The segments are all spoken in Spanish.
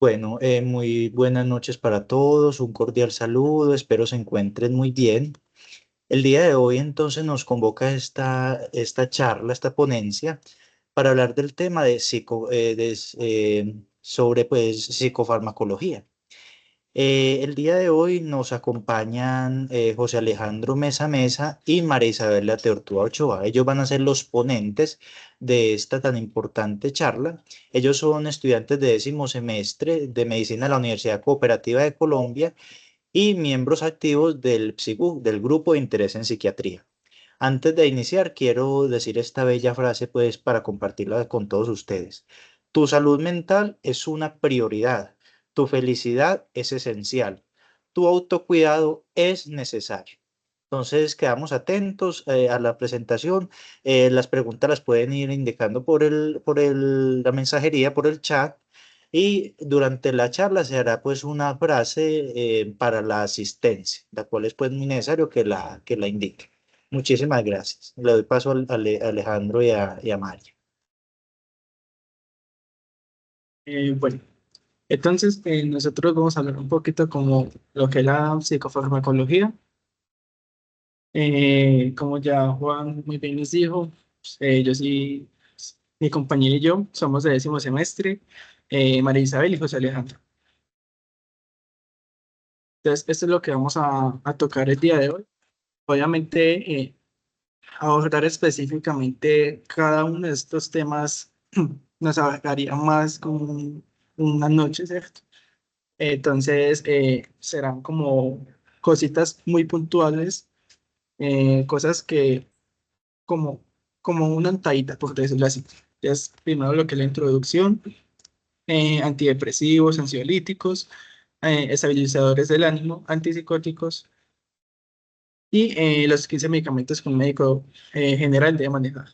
Bueno, muy buenas noches para todos, un cordial saludo, espero se encuentren muy bien. El día de hoy entonces nos convoca esta charla, esta ponencia, para hablar del tema sobre pues, psicofarmacología. El día de hoy nos acompañan José Alejandro Mesa Mesa y María Isabel Teortúa Ochoa. Ellos van a ser los ponentes de esta tan importante charla. Ellos son estudiantes de 10º semestre de Medicina de la Universidad Cooperativa de Colombia y miembros activos del PSIGU, del Grupo de Interés en Psiquiatría. Antes de iniciar, quiero decir esta bella frase pues para compartirla con todos ustedes. Tu salud mental es una prioridad. Tu felicidad es esencial. Tu autocuidado es necesario. Entonces, quedamos atentos a la presentación. Las preguntas las pueden ir indicando la mensajería, por el chat. Y durante la charla se hará pues una frase para la asistencia, la cual es pues muy necesario que la indique. Muchísimas gracias. Le doy paso a Alejandro y a Mario. Bueno, entonces nosotros vamos a hablar un poquito como lo que es la psicofarmacología. Como ya Juan muy bien nos dijo, yo sí, mi compañero y yo somos de 10º semestre, María Isabel y José Alejandro. Entonces, esto es lo que vamos a tocar el día de hoy. Obviamente, abordar específicamente cada uno de estos temas nos abarcaría más como una noche, ¿cierto? Entonces, serán como cositas muy puntuales, cosas que como, como una entradita, por decirlo así. Es primero lo que es la introducción, antidepresivos, ansiolíticos, estabilizadores del ánimo, antipsicóticos y los 15 medicamentos que un médico general debe manejar.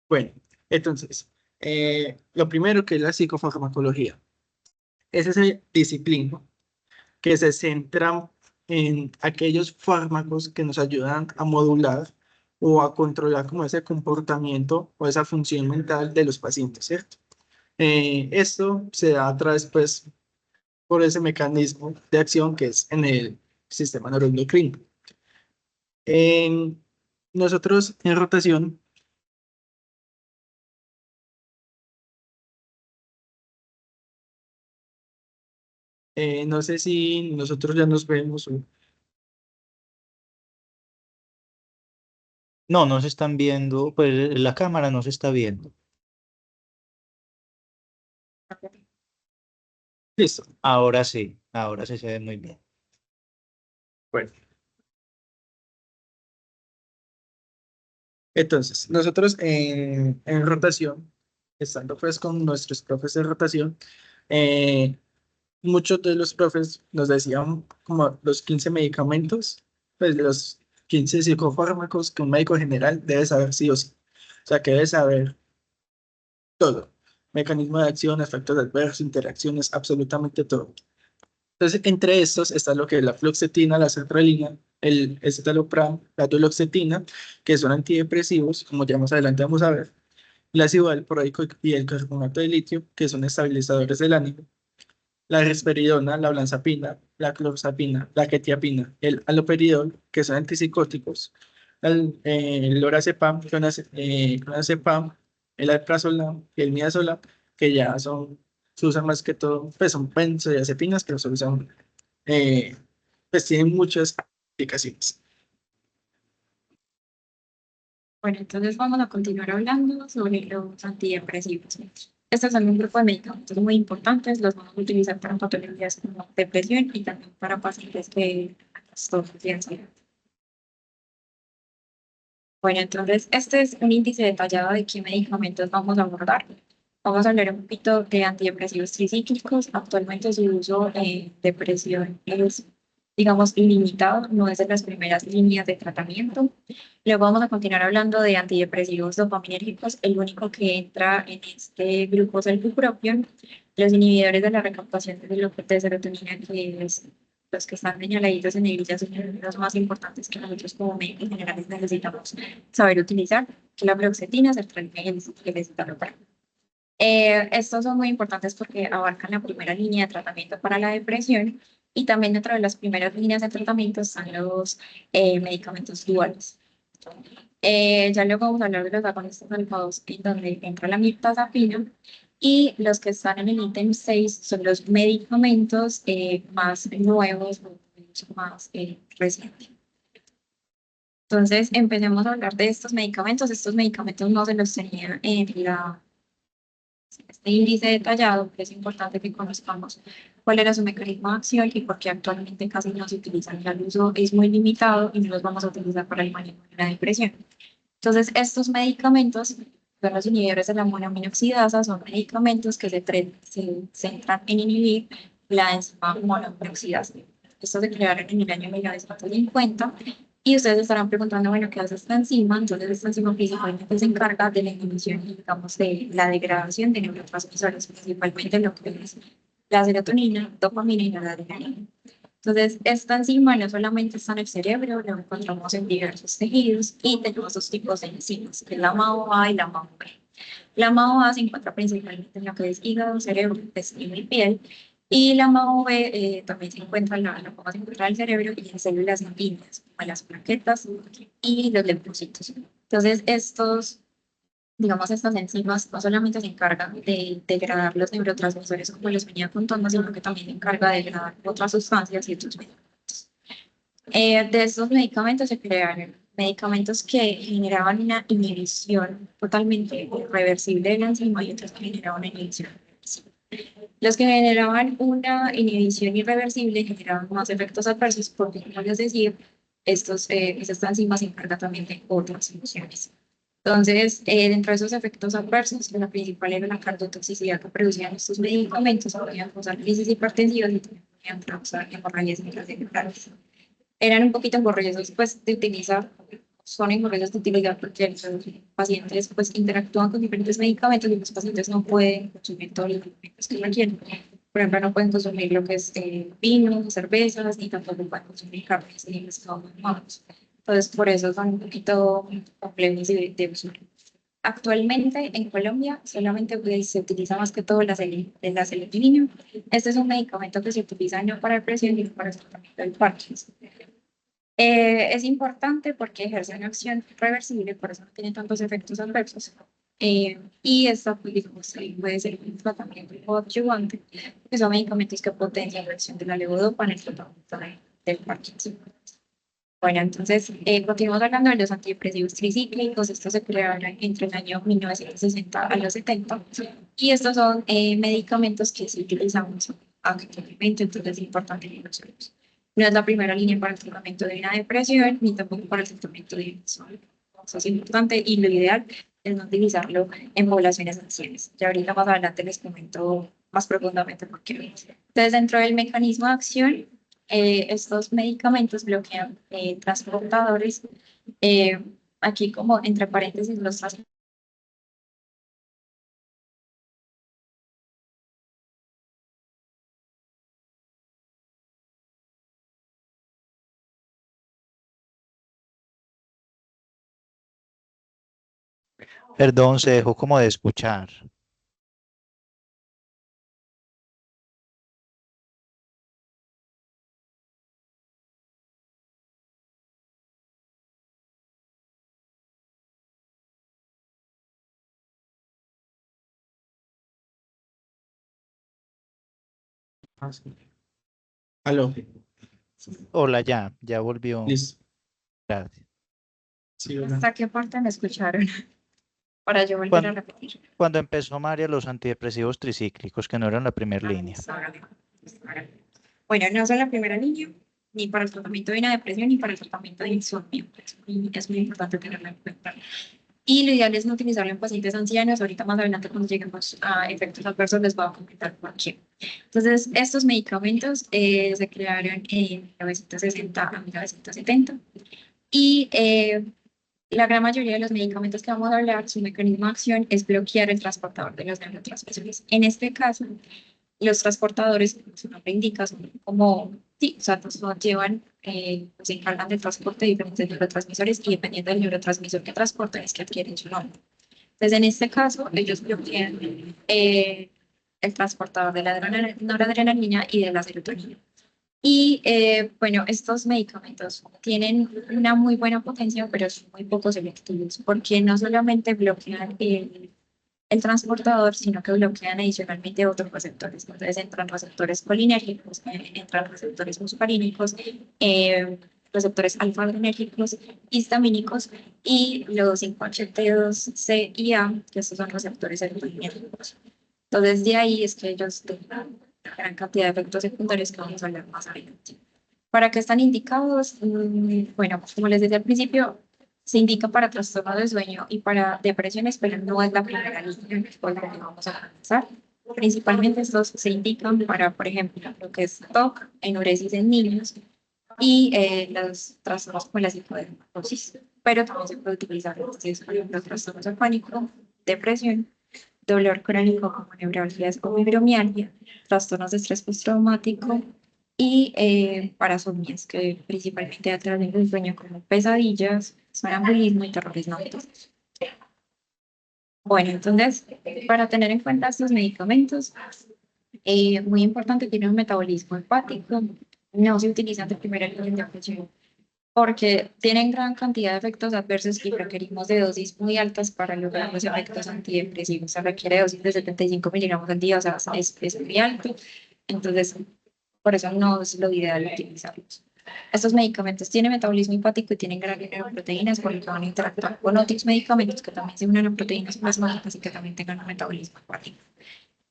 Bueno, entonces, lo primero que es la psicofarmacología. Es esa disciplina que se centran en aquellos fármacos que nos ayudan a modular o a controlar como ese comportamiento o esa función mental de los pacientes, ¿cierto? Esto se da a través, pues, por ese mecanismo de acción que es en el sistema neuroendocrino. En- Nosotros en rotación, no sé si nosotros ya nos vemos o... No, no se están viendo, pues la cámara no se está viendo. Listo. Ahora sí se ve muy bien. Bueno, entonces, nosotros en rotación, estando pues con nuestros profes de rotación, eh, muchos de los profes nos decían como los 15 medicamentos, pues los 15 psicofármacos que un médico general debe saber sí o sí. O sea, que debe saber todo. Mecanismo de acción, efectos adversos, interacciones, absolutamente todo. Entonces, entre estos está lo que es la fluoxetina, la sertralina, el escitalopram, la duloxetina, que son antidepresivos, como ya más adelante vamos a ver, el ácido valproico y el carbonato de litio, que son estabilizadores del ánimo, la risperidona, la olanzapina, la clorzapina, la quetiapina, el haloperidol, que son antipsicóticos, el lorazepam, clonazepam, el alprazolam y el midazolam, que ya son, se usan más que todo, pues son benzodiazepinas, pero se usan, eh, pues tienen muchas aplicaciones. Bueno, entonces vamos a continuar hablando sobre los antidepresivos. Estos son un grupo de medicamentos muy importantes, los vamos a utilizar para patologías como depresión y también para pacientes de trastornos de ansiedad. Bueno, entonces este es un índice detallado de qué medicamentos vamos a abordar. Vamos a hablar un poquito de antidepresivos tricíclicos. Actualmente su uso en depresión es, digamos, ilimitado, no es de las primeras líneas de tratamiento. Luego vamos a continuar hablando de antidepresivos dopaminérgicos. El único que entra en este grupo es el bupropión. Los inhibidores de la recaptación de serotonina, que es los que están señaladitos en negrilla, son los más importantes que nosotros como médicos generales necesitamos saber utilizar. que la fluoxetina, sertralina y el escitalopram. Estos son muy importantes porque abarcan la primera línea de tratamiento para la depresión y también dentro de las primeras líneas de tratamiento están los medicamentos duales. Ya luego vamos a hablar de los agonistas alfa-2 en donde entra la mirtazapina y los que están en el ítem 6 son los medicamentos más nuevos, mucho más recientes. Entonces, empecemos a hablar de estos medicamentos. Estos medicamentos no se los tenía en este índice detallado, pero es importante que conozcamos cuál era su mecanismo de acción y por qué actualmente casi no se utilizan. El uso es muy limitado y no los vamos a utilizar para el manejo de la depresión. Entonces, estos medicamentos son los inhibidores de la monoaminoxidasa, son medicamentos que se centran en inhibir la enzima monoaminoxidasa. Estos se crearon en el año 1950 y ustedes estarán preguntando, bueno, ¿qué hace esta enzima? Entonces, esta enzima principalmente se encarga de la inhibición, digamos, de la degradación de neurotransmisores, principalmente lo que es la serotonina, dopamina y la adrenalina. Entonces, esta enzima no solamente está en el cerebro, la encontramos en diversos tejidos y tenemos dos tipos de enzimas, que es la MAO-A y la MAO-B. La MAO-A se encuentra principalmente en lo que es hígado, cerebro, intestino y piel, y la MAO-B también se encuentra la podemos encontrar en el cerebro y en células sanguíneas, como las plaquetas y los linfocitos. Entonces, digamos, estas enzimas no solamente se encargan de degradar los neurotransmisores como les venía contando, sino que también se encarga de degradar otras sustancias y otros medicamentos. De estos medicamentos se crearon medicamentos que generaban una inhibición totalmente irreversible de la enzima y otros que generaban una inhibición irreversible. Los que generaban una inhibición irreversible generaban más efectos adversos porque, como les decía, esta enzima se encarga también de otras funciones. Entonces, dentro de esos efectos adversos, la principal era la cardiotoxicidad que producían estos medicamentos, podían causar crisis hipertensivas y también podían causar hemorragias intracerebrales. Eran un poquito engorrosos pues, de utilizar, son engorrosos de utilizar porque los pacientes pues, interactúan con diferentes medicamentos y los pacientes no pueden consumir todos los medicamentos que requieren. Por ejemplo, no pueden consumir lo que es vino, cervezas, ni tampoco pueden consumir carnes ni pescados humanos. Entonces, por eso son un poquito complejos de uso. Actualmente en Colombia solamente se utiliza más que todo la serotonina. Este es un medicamento que se utiliza no para depresión, sino para el tratamiento del Parkinson. Es importante porque ejerce una acción reversible, por eso no tiene tantos efectos adversos. Y esta pues, digamos, puede ser un tratamiento coadyuvante, que son medicamentos que potencian la acción de la levodopa en el tratamiento del Parkinson. Bueno, entonces continuamos hablando de los antidepresivos tricíclicos. Estos se crearon entre el año 1960 a los 70 y estos son medicamentos que sí utilizamos actualmente, entonces es importante que los usemos. No es la primera línea para el tratamiento de una depresión ni tampoco para el tratamiento de insomnio. Eso es importante y lo ideal es no utilizarlo en poblaciones ancianas. Ya ahorita más adelante les comento más profundamente por qué. Entonces, dentro del mecanismo de acción, estos medicamentos bloquean transportadores, aquí como entre paréntesis los transportadores. Perdón, se dejó como de escuchar. Aló, Hola, ya volvió. listo. Gracias. Sí, hola. ¿Hasta qué parte me escucharon? Para yo volver a Cuando, repetir. cuando empezó María, los antidepresivos tricíclicos, que no eran la primera línea. Bueno, no son la primera línea, ni para el tratamiento de una depresión, ni para el tratamiento de insomnio. Es muy importante tenerlo en cuenta. Y lo ideal es no utilizarlo en pacientes ancianos. Ahorita más adelante, cuando lleguemos a efectos adversos, les voy a comentar por qué. Entonces, estos medicamentos se crearon en 1960 a 1970 y la gran mayoría de los medicamentos que vamos a hablar, su mecanismo de acción es bloquear el transportador de los neurotransmisores. En este caso, los transportadores, como su nombre indica, son como Sí, o sea, nos llevan, se encargan del transporte de diferentes neurotransmisores y dependiendo del neurotransmisor que transportan es que adquieren su nombre. Entonces, en este caso, ellos bloquean el transportador de la noradrenalina y de la serotonina. Y bueno, estos medicamentos tienen una muy buena potencia, pero son muy poco selectivos, porque no solamente bloquean el transportador, sino que bloquean adicionalmente otros receptores. Entonces entran receptores colinérgicos, entran receptores muscarínicos, receptores alfa-adrenérgicos, histamínicos y los 5HT2C y A, que estos son receptores serotoninérgicos. Entonces de ahí es que ellos tienen una gran cantidad de efectos secundarios que vamos a hablar más adelante. ¿Para qué están indicados? Bueno, como les decía al principio, se indica para trastorno de sueño y para depresiones, pero no es la primera línea por la que vamos a comenzar. Principalmente estos se indican para, por ejemplo, lo que es TOC, enuresis en niños y los trastornos como la psicodermatosis, pero también se puede utilizar entonces, por ejemplo, trastornos de pánico, depresión, dolor crónico como neuralgias o fibromialgia, trastornos de estrés postraumático y parasomnias, que principalmente atraen el sueño como pesadillas, sonambulismo y terrores nocturnos. Bueno, entonces, para tener en cuenta estos medicamentos, muy importante, tiene un metabolismo hepático, no se utilizan de primera línea de atención porque tienen gran cantidad de efectos adversos y requerimos de dosis muy altas para lograr los efectos antidepresivos. Se requiere dosis de 75 miligramos al día, o sea, es muy alto. Entonces, por eso no es lo ideal utilizarlos. Estos medicamentos tienen metabolismo hepático y tienen gran número de proteínas, por lo que van a interactuar con otros medicamentos que también se unen a proteínas plasmáticas y que también tengan un metabolismo hepático.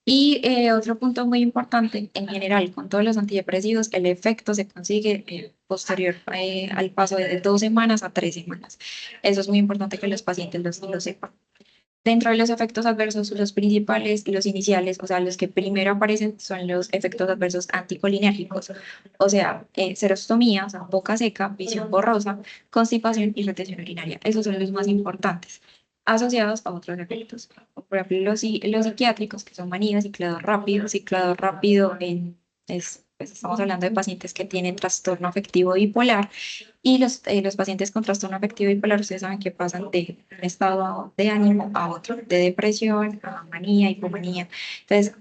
Y otro punto muy importante, en general, con todos los antidepresivos, el efecto se consigue posterior al paso de 2 semanas a 3 semanas. Eso es muy importante que los pacientes lo sepan. Dentro de los efectos adversos, los principales y los iniciales, o sea, los que primero aparecen son los efectos adversos anticolinérgicos, o sea, serostomía, o sea, boca seca, visión borrosa, constipación y retención urinaria. Esos son los más importantes, asociados a otros efectos. Por ejemplo, los psiquiátricos, que son manía, ciclado rápido pues estamos hablando de pacientes que tienen trastorno afectivo bipolar y los pacientes con trastorno afectivo bipolar, ustedes saben que pasan de un estado de ánimo a otro, de depresión a manía, hipomanía. Entonces,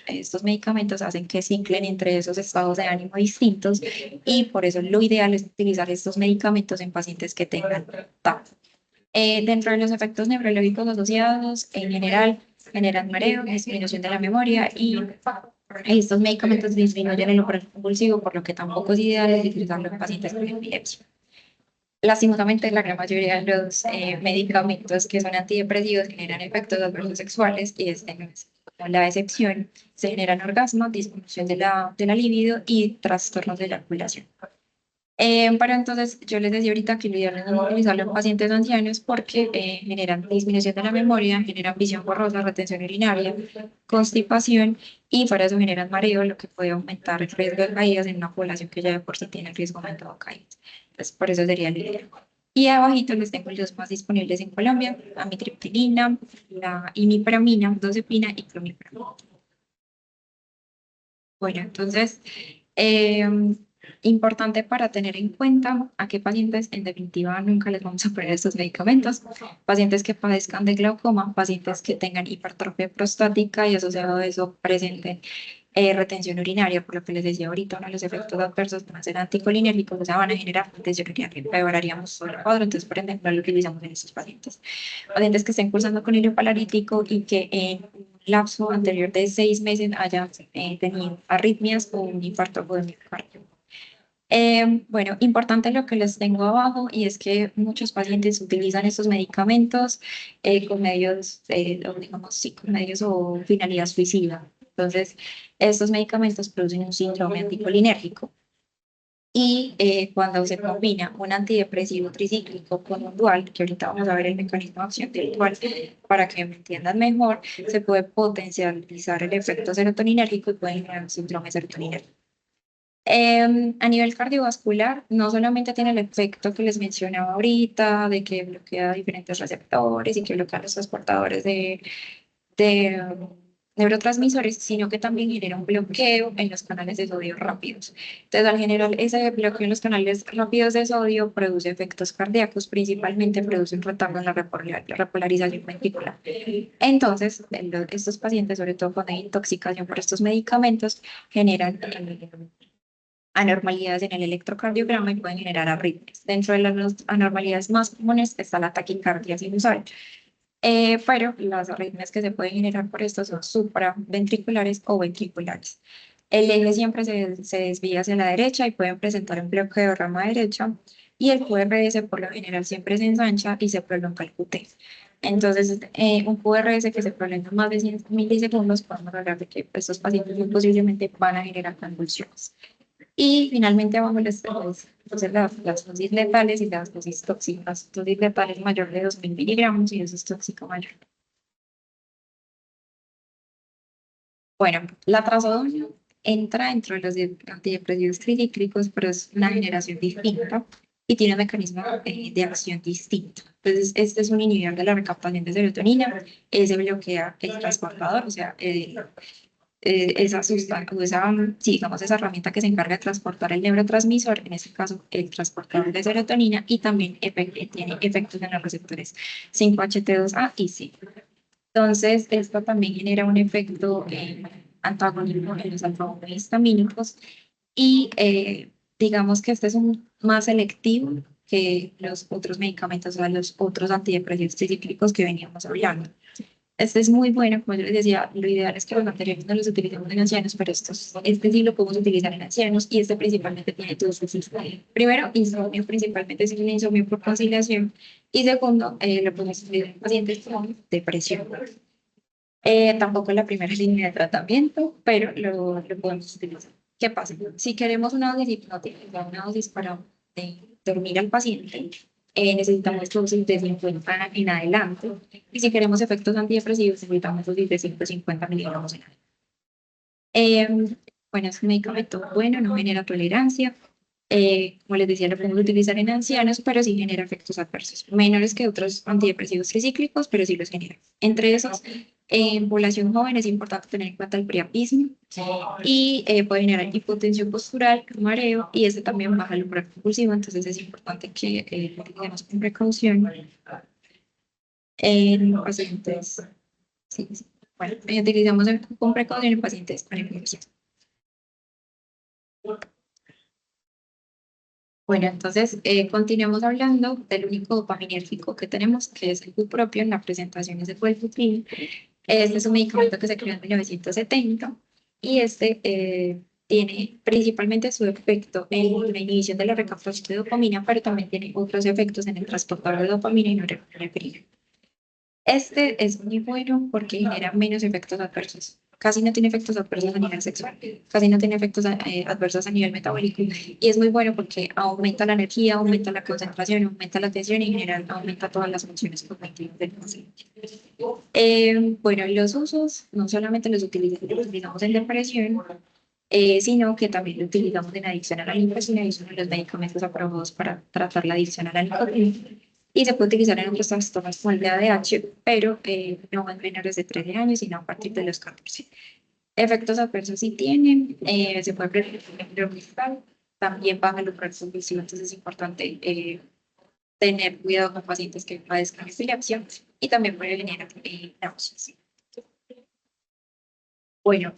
estos medicamentos hacen que ciclen entre esos estados de ánimo distintos y por eso lo ideal es utilizar estos medicamentos en pacientes que tengan TAP. Dentro de los efectos neurológicos asociados, en general, generan mareo, disminución de la memoria y estos medicamentos disminuyen el operador convulsivo, por lo que tampoco es ideal utilizarlo en pacientes con epilepsia. Lastimosamente, la gran mayoría de los medicamentos que son antidepresivos generan efectos adversos sexuales y este no es la excepción. Se generan orgasmos, disminución de la libido y trastornos de eyaculación. Pero entonces, yo les decía ahorita que lo ideal es no utilizarlo en pacientes ancianos porque generan disminución de la memoria, generan visión borrosa, retención urinaria, constipación y para eso generan mareo, lo que puede aumentar el riesgo de caídas en una población que ya de por sí tiene riesgo aumentado de caídas. Entonces, por eso sería el ideal. Y abajito les tengo los más disponibles en Colombia, amitriptilina, la imipramina, dozepina y clomipramina. Bueno, entonces, importante para tener en cuenta a qué pacientes en definitiva nunca les vamos a poner estos medicamentos. Pacientes que padezcan de glaucoma, pacientes que tengan hipertrofia prostática y asociado a eso presenten retención urinaria, por lo que les decía ahorita, uno de los efectos adversos van a ser anticolinérgicos, o sea, van a generar retención urinaria, empeoraríamos todo el cuadro, entonces por ejemplo lo utilizamos en estos pacientes. Pacientes que estén cursando con hilo palarítico y que en un lapso anterior de 6 meses hayan tenido arritmias o un infarto de miocardio. Bueno, importante lo que les tengo abajo y es que muchos pacientes utilizan estos medicamentos con medios, o digamos, sí, con medios o finalidad suicida. Entonces, estos medicamentos producen un síndrome anticolinérgico y cuando se combina un antidepresivo tricíclico con un dual, que ahorita vamos a ver el mecanismo de acción del dual para que me entiendan mejor, se puede potencializar el efecto serotoninérgico y puede generar un síndrome serotoninérgico. A nivel cardiovascular, no solamente tiene el efecto que les mencionaba ahorita, de que bloquea diferentes receptores y que bloquea los transportadores de neurotransmisores, sino que también genera un bloqueo en los canales de sodio rápidos. Entonces, al generar ese bloqueo en los canales rápidos de sodio, produce efectos cardíacos, principalmente produce un retardo en la repolarización ventricular. Entonces, estos pacientes, sobre todo con intoxicación por estos medicamentos, generan anormalidades en el electrocardiograma y pueden generar arritmias. Dentro de las anormalidades más comunes está la taquicardia sinusal. Pero las arritmias que se pueden generar por esto son supraventriculares o ventriculares. El eje siempre se desvía hacia la derecha y pueden presentar un bloqueo de rama derecha, y el QRS por lo general siempre se ensancha y se prolonga el QT. Entonces, un QRS que se prolonga más de 100 milisegundos, podemos hablar de que estos pacientes muy posiblemente van a generar convulsiones. Y finalmente abajo les entonces las dosis letales y las dosis tóxicas. Dosis letales mayor de 2000 miligramos y dosis tóxica mayor. Bueno, la trazodona entra dentro de los antidepresivos tricíclicos, pero es una generación distinta y tiene un mecanismo de acción distinto. Entonces, este es un inhibidor de la recaptación de serotonina, se bloquea el transportador, o sea, esa sustancia, sí, digamos, esa herramienta que se encarga de transportar el neurotransmisor, en este caso el transportador de serotonina, y también tiene efectos en los receptores 5-HT2A y C. Entonces, esto también genera un efecto antagónico en los alfa-1 y digamos que este es más selectivo que los otros medicamentos, o sea, los otros antidepresivos tricíclicos que veníamos hablando. Este es muy bueno, como yo les decía, lo ideal es que los anteriores no los utilicemos en ancianos, pero este sí lo podemos utilizar en ancianos, y este principalmente tiene dos usos. Primero, insomnio, principalmente es un insomnio por conciliación, y segundo, lo podemos utilizar en pacientes con depresión. Tampoco es la primera línea de tratamiento, pero lo podemos utilizar. ¿Qué pasa? Si queremos una dosis hipnótica, una dosis para dormir al paciente, necesitamos dosis de 50 en adelante. Y si queremos efectos antidepresivos, necesitamos dosis de 150 miligramos en adelante. Bueno, es un medicamento bueno, no genera tolerancia. Como les decía, lo podemos utilizar en ancianos, pero sí genera efectos adversos, menores que otros antidepresivos tricíclicos, pero sí los genera. Entre esos, en población joven es importante tener en cuenta el priapismo, y puede generar hipotensión postural, mareo, y este también baja el umbral compulsivo, entonces es importante que lo utilicemos con precaución en pacientes. Sí, sí. Bueno, utilizamos con precaución en pacientes con epilepsia. Bueno, entonces continuemos hablando del único dopaminérgico que tenemos, que es el bupropión, en la presentación es el Wellbutrin. Este es un medicamento que se creó en 1970, y tiene principalmente su efecto en la inhibición de la recaptación de dopamina, pero también tiene otros efectos en el transportador de dopamina y norepinefrina. Este es muy bueno porque genera menos efectos adversos. Casi no tiene efectos adversos a nivel sexual, casi no tiene efectos adversos a nivel metabólico. Y es muy bueno porque aumenta la energía, aumenta la concentración, aumenta la atención y en general aumenta todas las funciones cognitivas del paciente. Bueno, los usos no solamente los utilizamos en depresión, sino que también lo utilizamos en adicción a la nicotina, y es uno de los medicamentos aprobados para tratar la adicción a la nicotina. Y se puede utilizar en otros trastornos como el de ADH, pero no en menores de 13 años, sino a partir de los 14. Efectos adversos sí tienen, se puede presentar en cristal, también baja el umbral compulsivo, entonces es importante tener cuidado con pacientes que padezcan epilepsia, y también puede generar náuseas. Bueno,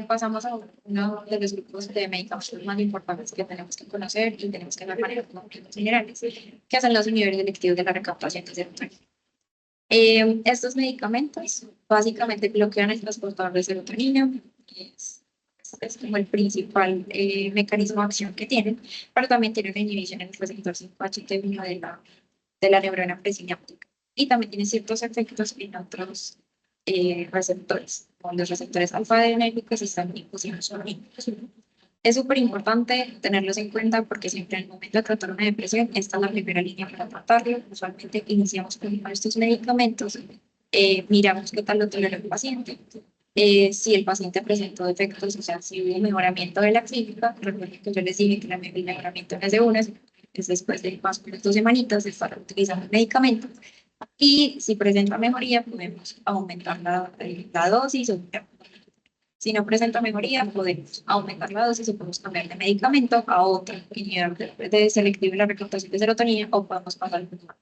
pasamos a uno de los grupos de medicamentos más importantes que tenemos que conocer y tenemos que manejar como objetivos generales, que son los inhibidores selectivos de la recaptación de serotonina. Estos medicamentos básicamente bloquean el transportador de serotonina, que es como el principal mecanismo de acción que tienen, pero también tienen una inhibición en el receptor 5-HT1 de la neurona presináptica, y también tiene ciertos efectos en otros receptores, como los receptores alfa-adrenérgicos y sálicos y muscarínicos. Es súper importante tenerlos en cuenta porque siempre en el momento de tratar una depresión, esta es la primera línea para tratarlo. Usualmente iniciamos con estos medicamentos, miramos qué tal lo tolera el paciente. Si el paciente presentó defectos, o sea, si hubo mejoramiento de la clínica, recuerden que yo les dije que el mejoramiento no es de una, es después de más o menos 2 semanitas de estar utilizando el medicamento. Y si presenta mejoría, podemos aumentar la dosis. Si no presenta mejoría, podemos aumentar la dosis o podemos cambiar de medicamento a otro inhibidor de selectivo en la reclutación de serotonina o podemos pasar al mismo.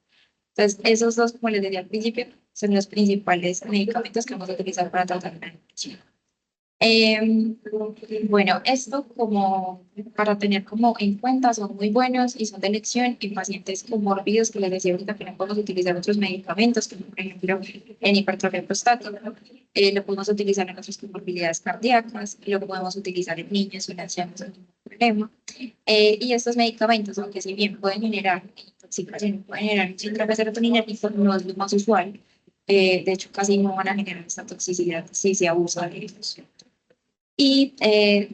Entonces, esos dos, como les decía al principio, son los principales medicamentos que vamos a utilizar para tratar la depresión. Bueno, esto como para tener como en cuenta son muy buenos y son de elección en pacientes comórbidos que les decía ahorita que no podemos utilizar otros medicamentos, como por ejemplo en hipertrofia prostática, lo podemos utilizar en otras comorbilidades cardíacas, lo podemos utilizar en niños o en ancianos sin ningún problema. Y estos medicamentos, aunque si bien pueden generar intoxicación, pueden generar un síndrome serotoninérgico, no es lo más usual. De hecho, casi no van a generar esta toxicidad si se abusa de ellos. Y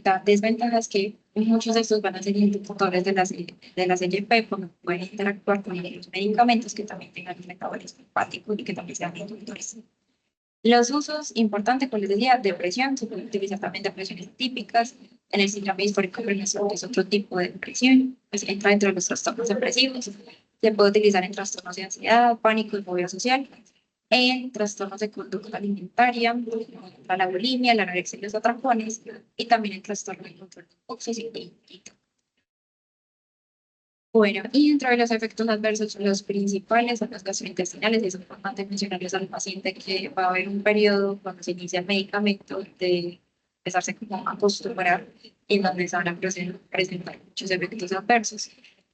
la desventaja es que muchos de estos van a ser inductores de la CYP, porque pueden interactuar con los medicamentos que también tengan un metabolismo hepático y que también sean inductores. Los usos importantes, como les decía, depresión, se pueden utilizar también depresiones típicas, en el síndrome disfórico premenstrual, que es otro tipo de depresión, pues entra dentro de los trastornos depresivos, se puede utilizar en trastornos de ansiedad, pánico y fobia social, en trastornos de conducta alimentaria, la bulimia, la anorexia y los atracones, y también en trastornos de control de impulsos y bueno, y dentro de los efectos adversos, los principales son los gastrointestinales. Es importante mencionarles al paciente que va a haber un periodo cuando se inicia el medicamento de empezarse como a acostumbrar en donde se van a presentar muchos efectos adversos.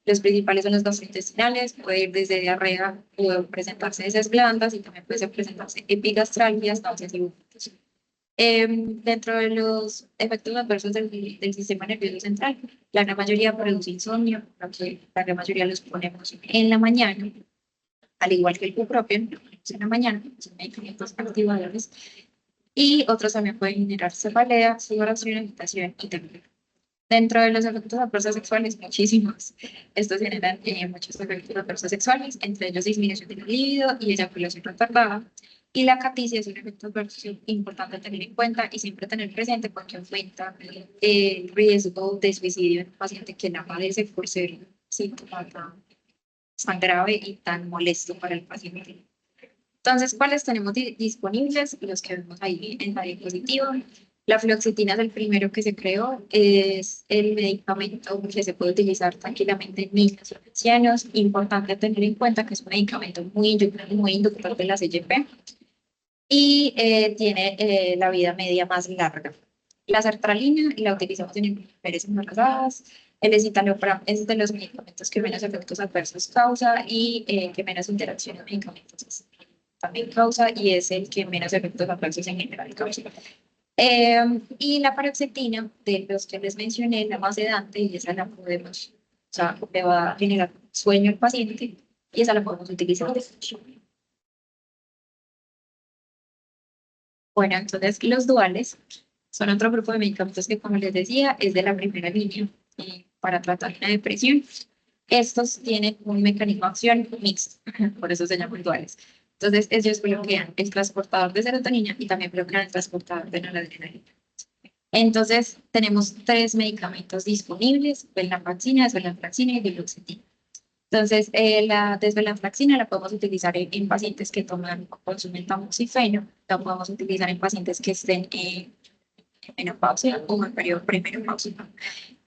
Los principales son los gastrointestinales, puede ir desde diarrea, puede presentarse heces blandas y también puede presentarse epigastralgias, náuseas y vómitos. Dentro de los efectos adversos del sistema nervioso central, la gran mayoría produce insomnio, porque la gran mayoría los ponemos en la mañana, al igual que el bupropión, lo ponemos en la mañana, son medicamentos activadores, y otros también pueden generar cefalea, sudoración, agitación y temblor. Dentro de los efectos adversos sexuales, muchísimos. Estos generan muchos efectos adversos sexuales, entre ellos disminución del libido y eyaculación retardada. Y la caticia es un efecto adverso importante a tener en cuenta y siempre tener presente porque aumenta el riesgo de suicidio en un paciente que la padece por ser un síntoma tan grave y tan molesto para el paciente. Entonces, ¿cuáles tenemos disponibles? Los que vemos ahí en la diapositiva. La fluoxetina es el primero que se creó, es el medicamento que se puede utilizar tranquilamente en niños y ancianos. Importante tener en cuenta que es un medicamento muy inductor de la CYP y tiene la vida media más larga. La sertralina la utilizamos en mujeres embarazadas. El escitalopram es de los medicamentos que menos efectos adversos causa y que menos interacciones medicamentos también causa y es el que menos efectos adversos en general causa. Y la paroxetina, de los que les mencioné, la más sedante, y esa la podemos, o sea, le va a generar sueño al paciente y esa la podemos utilizar. Bueno, entonces los duales son otro grupo de medicamentos que, como les decía, es de la primera línea para tratar la depresión. Estos tienen un mecanismo de acción mixto, por eso se llaman duales. Entonces, ellos bloquean el transportador de serotonina y también bloquean el transportador de noradrenalina. Entonces, tenemos tres medicamentos disponibles, venlafaxina, desvenlafaxina y diloxetina. Entonces, la desvenlafaxina la podemos utilizar en pacientes que toman o consumen tamoxifeno, la podemos utilizar en pacientes que estén en menopausia o en periodo premenopáusico.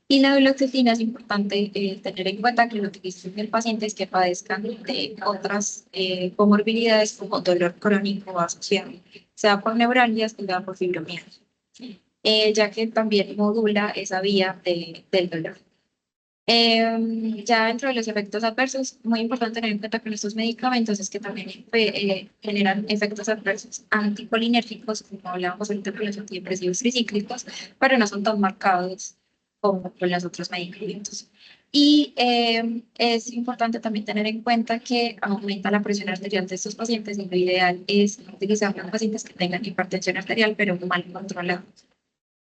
Y la duloxetina es importante tener en cuenta que lo utilizan en pacientes que padezcan de otras comorbilidades como dolor crónico asociado, sea por neuralgias o sea por fibromialgia, ya que también modula esa vía del dolor. Ya dentro de los efectos adversos, muy importante tener en cuenta con estos medicamentos es que también generan efectos adversos anticolinérgicos, como hablábamos ahorita con los antidepresivos tricíclicos, pero no son tan marcados como con los otros medicamentos. Y es importante también tener en cuenta que aumenta la presión arterial de estos pacientes y lo ideal es utilizar en pacientes que tengan hipertensión arterial, pero mal controlada.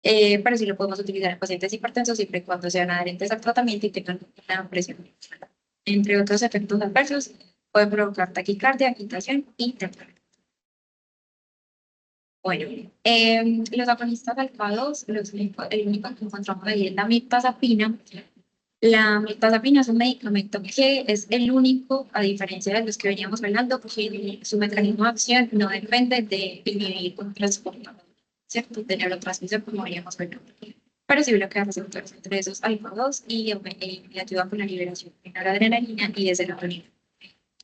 Pero sí lo podemos utilizar en pacientes hipertensos siempre y cuando sean adherentes al tratamiento y tengan una presión. Entre otros efectos adversos, pueden provocar taquicardia, agitación y temblor. Bueno, los agonistas alfa-2, el único que encontramos ahí es la mirtazapina. La mirtazapina es un medicamento que es el único, a diferencia de los que veníamos hablando, que su mecanismo de acción no depende de inhibir un transportador, ¿cierto? De neurotransmisor, como veníamos hablando. Pero sí bloquea receptores entre esos alfa-2 y ayuda con la liberación de noradrenalina y de serotonina.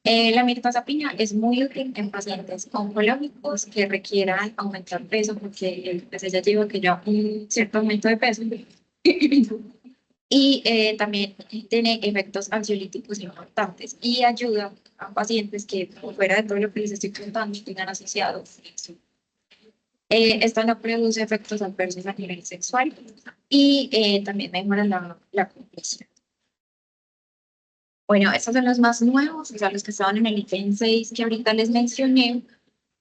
La mirtazapina es muy útil en pacientes oncológicos que requieran aumentar peso porque pues ella lleva que ya un cierto aumento de peso y también tiene efectos ansiolíticos importantes y ayuda a pacientes que, fuera de todo lo que les estoy contando, tengan asociado eso. Esto no produce efectos adversos a nivel sexual y también mejora la compresión. Bueno, estos son los más nuevos, o sea, los que estaban en el ítem 6 que ahorita les mencioné.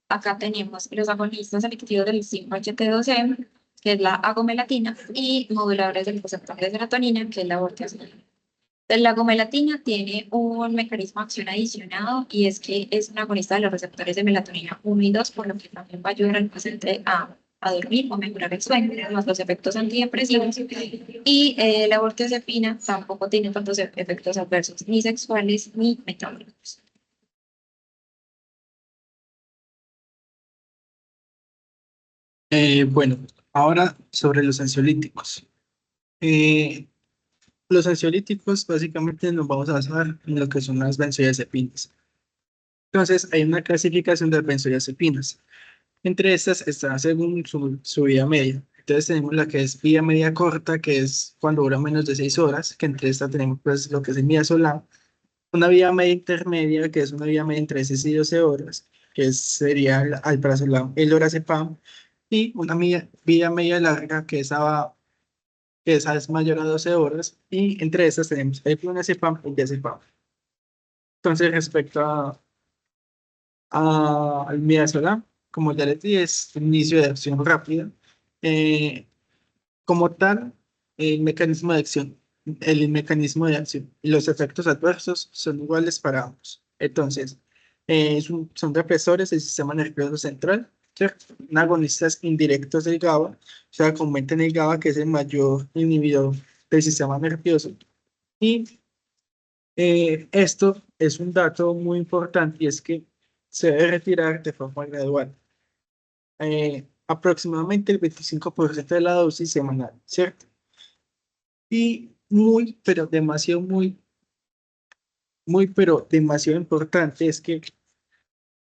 Acá tenemos los agonistas selectivos del 5-HT2E, que es la agomelatina, y moduladores del receptor de serotonina, que es la vorticina. La gomelatina tiene un mecanismo de acción adicionado y es que es un agonista de los receptores de melatonina 1 y 2, por lo que también va a ayudar al paciente a dormir o mejorar el sueño, más los efectos antidepresivos. Y la vortezepina tampoco tiene tantos efectos adversos, ni sexuales ni metabólicos. Bueno, ahora sobre los ansiolíticos. Eh, los ansiolíticos básicamente nos vamos a basar en lo que son las benzodiazepinas. Entonces, hay una clasificación de benzodiazepinas. Entre estas está según su vida media. Entonces tenemos la que es vida media corta, que es cuando dura menos de 6 horas, que entre esta tenemos pues lo que es el midazolam. Una vida media intermedia, que es una vida media entre 6 y 12 horas, sería el alprazolam, el lorazepam. Y una vida media larga, que esa es mayor a 12 horas. Y entre estas tenemos el clonazepam y el diazepam. Entonces, respecto al midazolam, como ya les dije, es un inicio de acción rápida. Eh, Como tal, el mecanismo de acción y los efectos adversos son iguales para ambos. Entonces, son represores del sistema nervioso central, ¿cierto? Son agonistas indirectos del GABA, o sea, que aumentan el GABA, que es el mayor inhibidor del sistema nervioso. Y esto es un dato muy importante y es que se debe retirar de forma gradual. Aproximadamente el 25% de la dosis semanal, ¿cierto? Y muy, pero demasiado, pero demasiado importante es que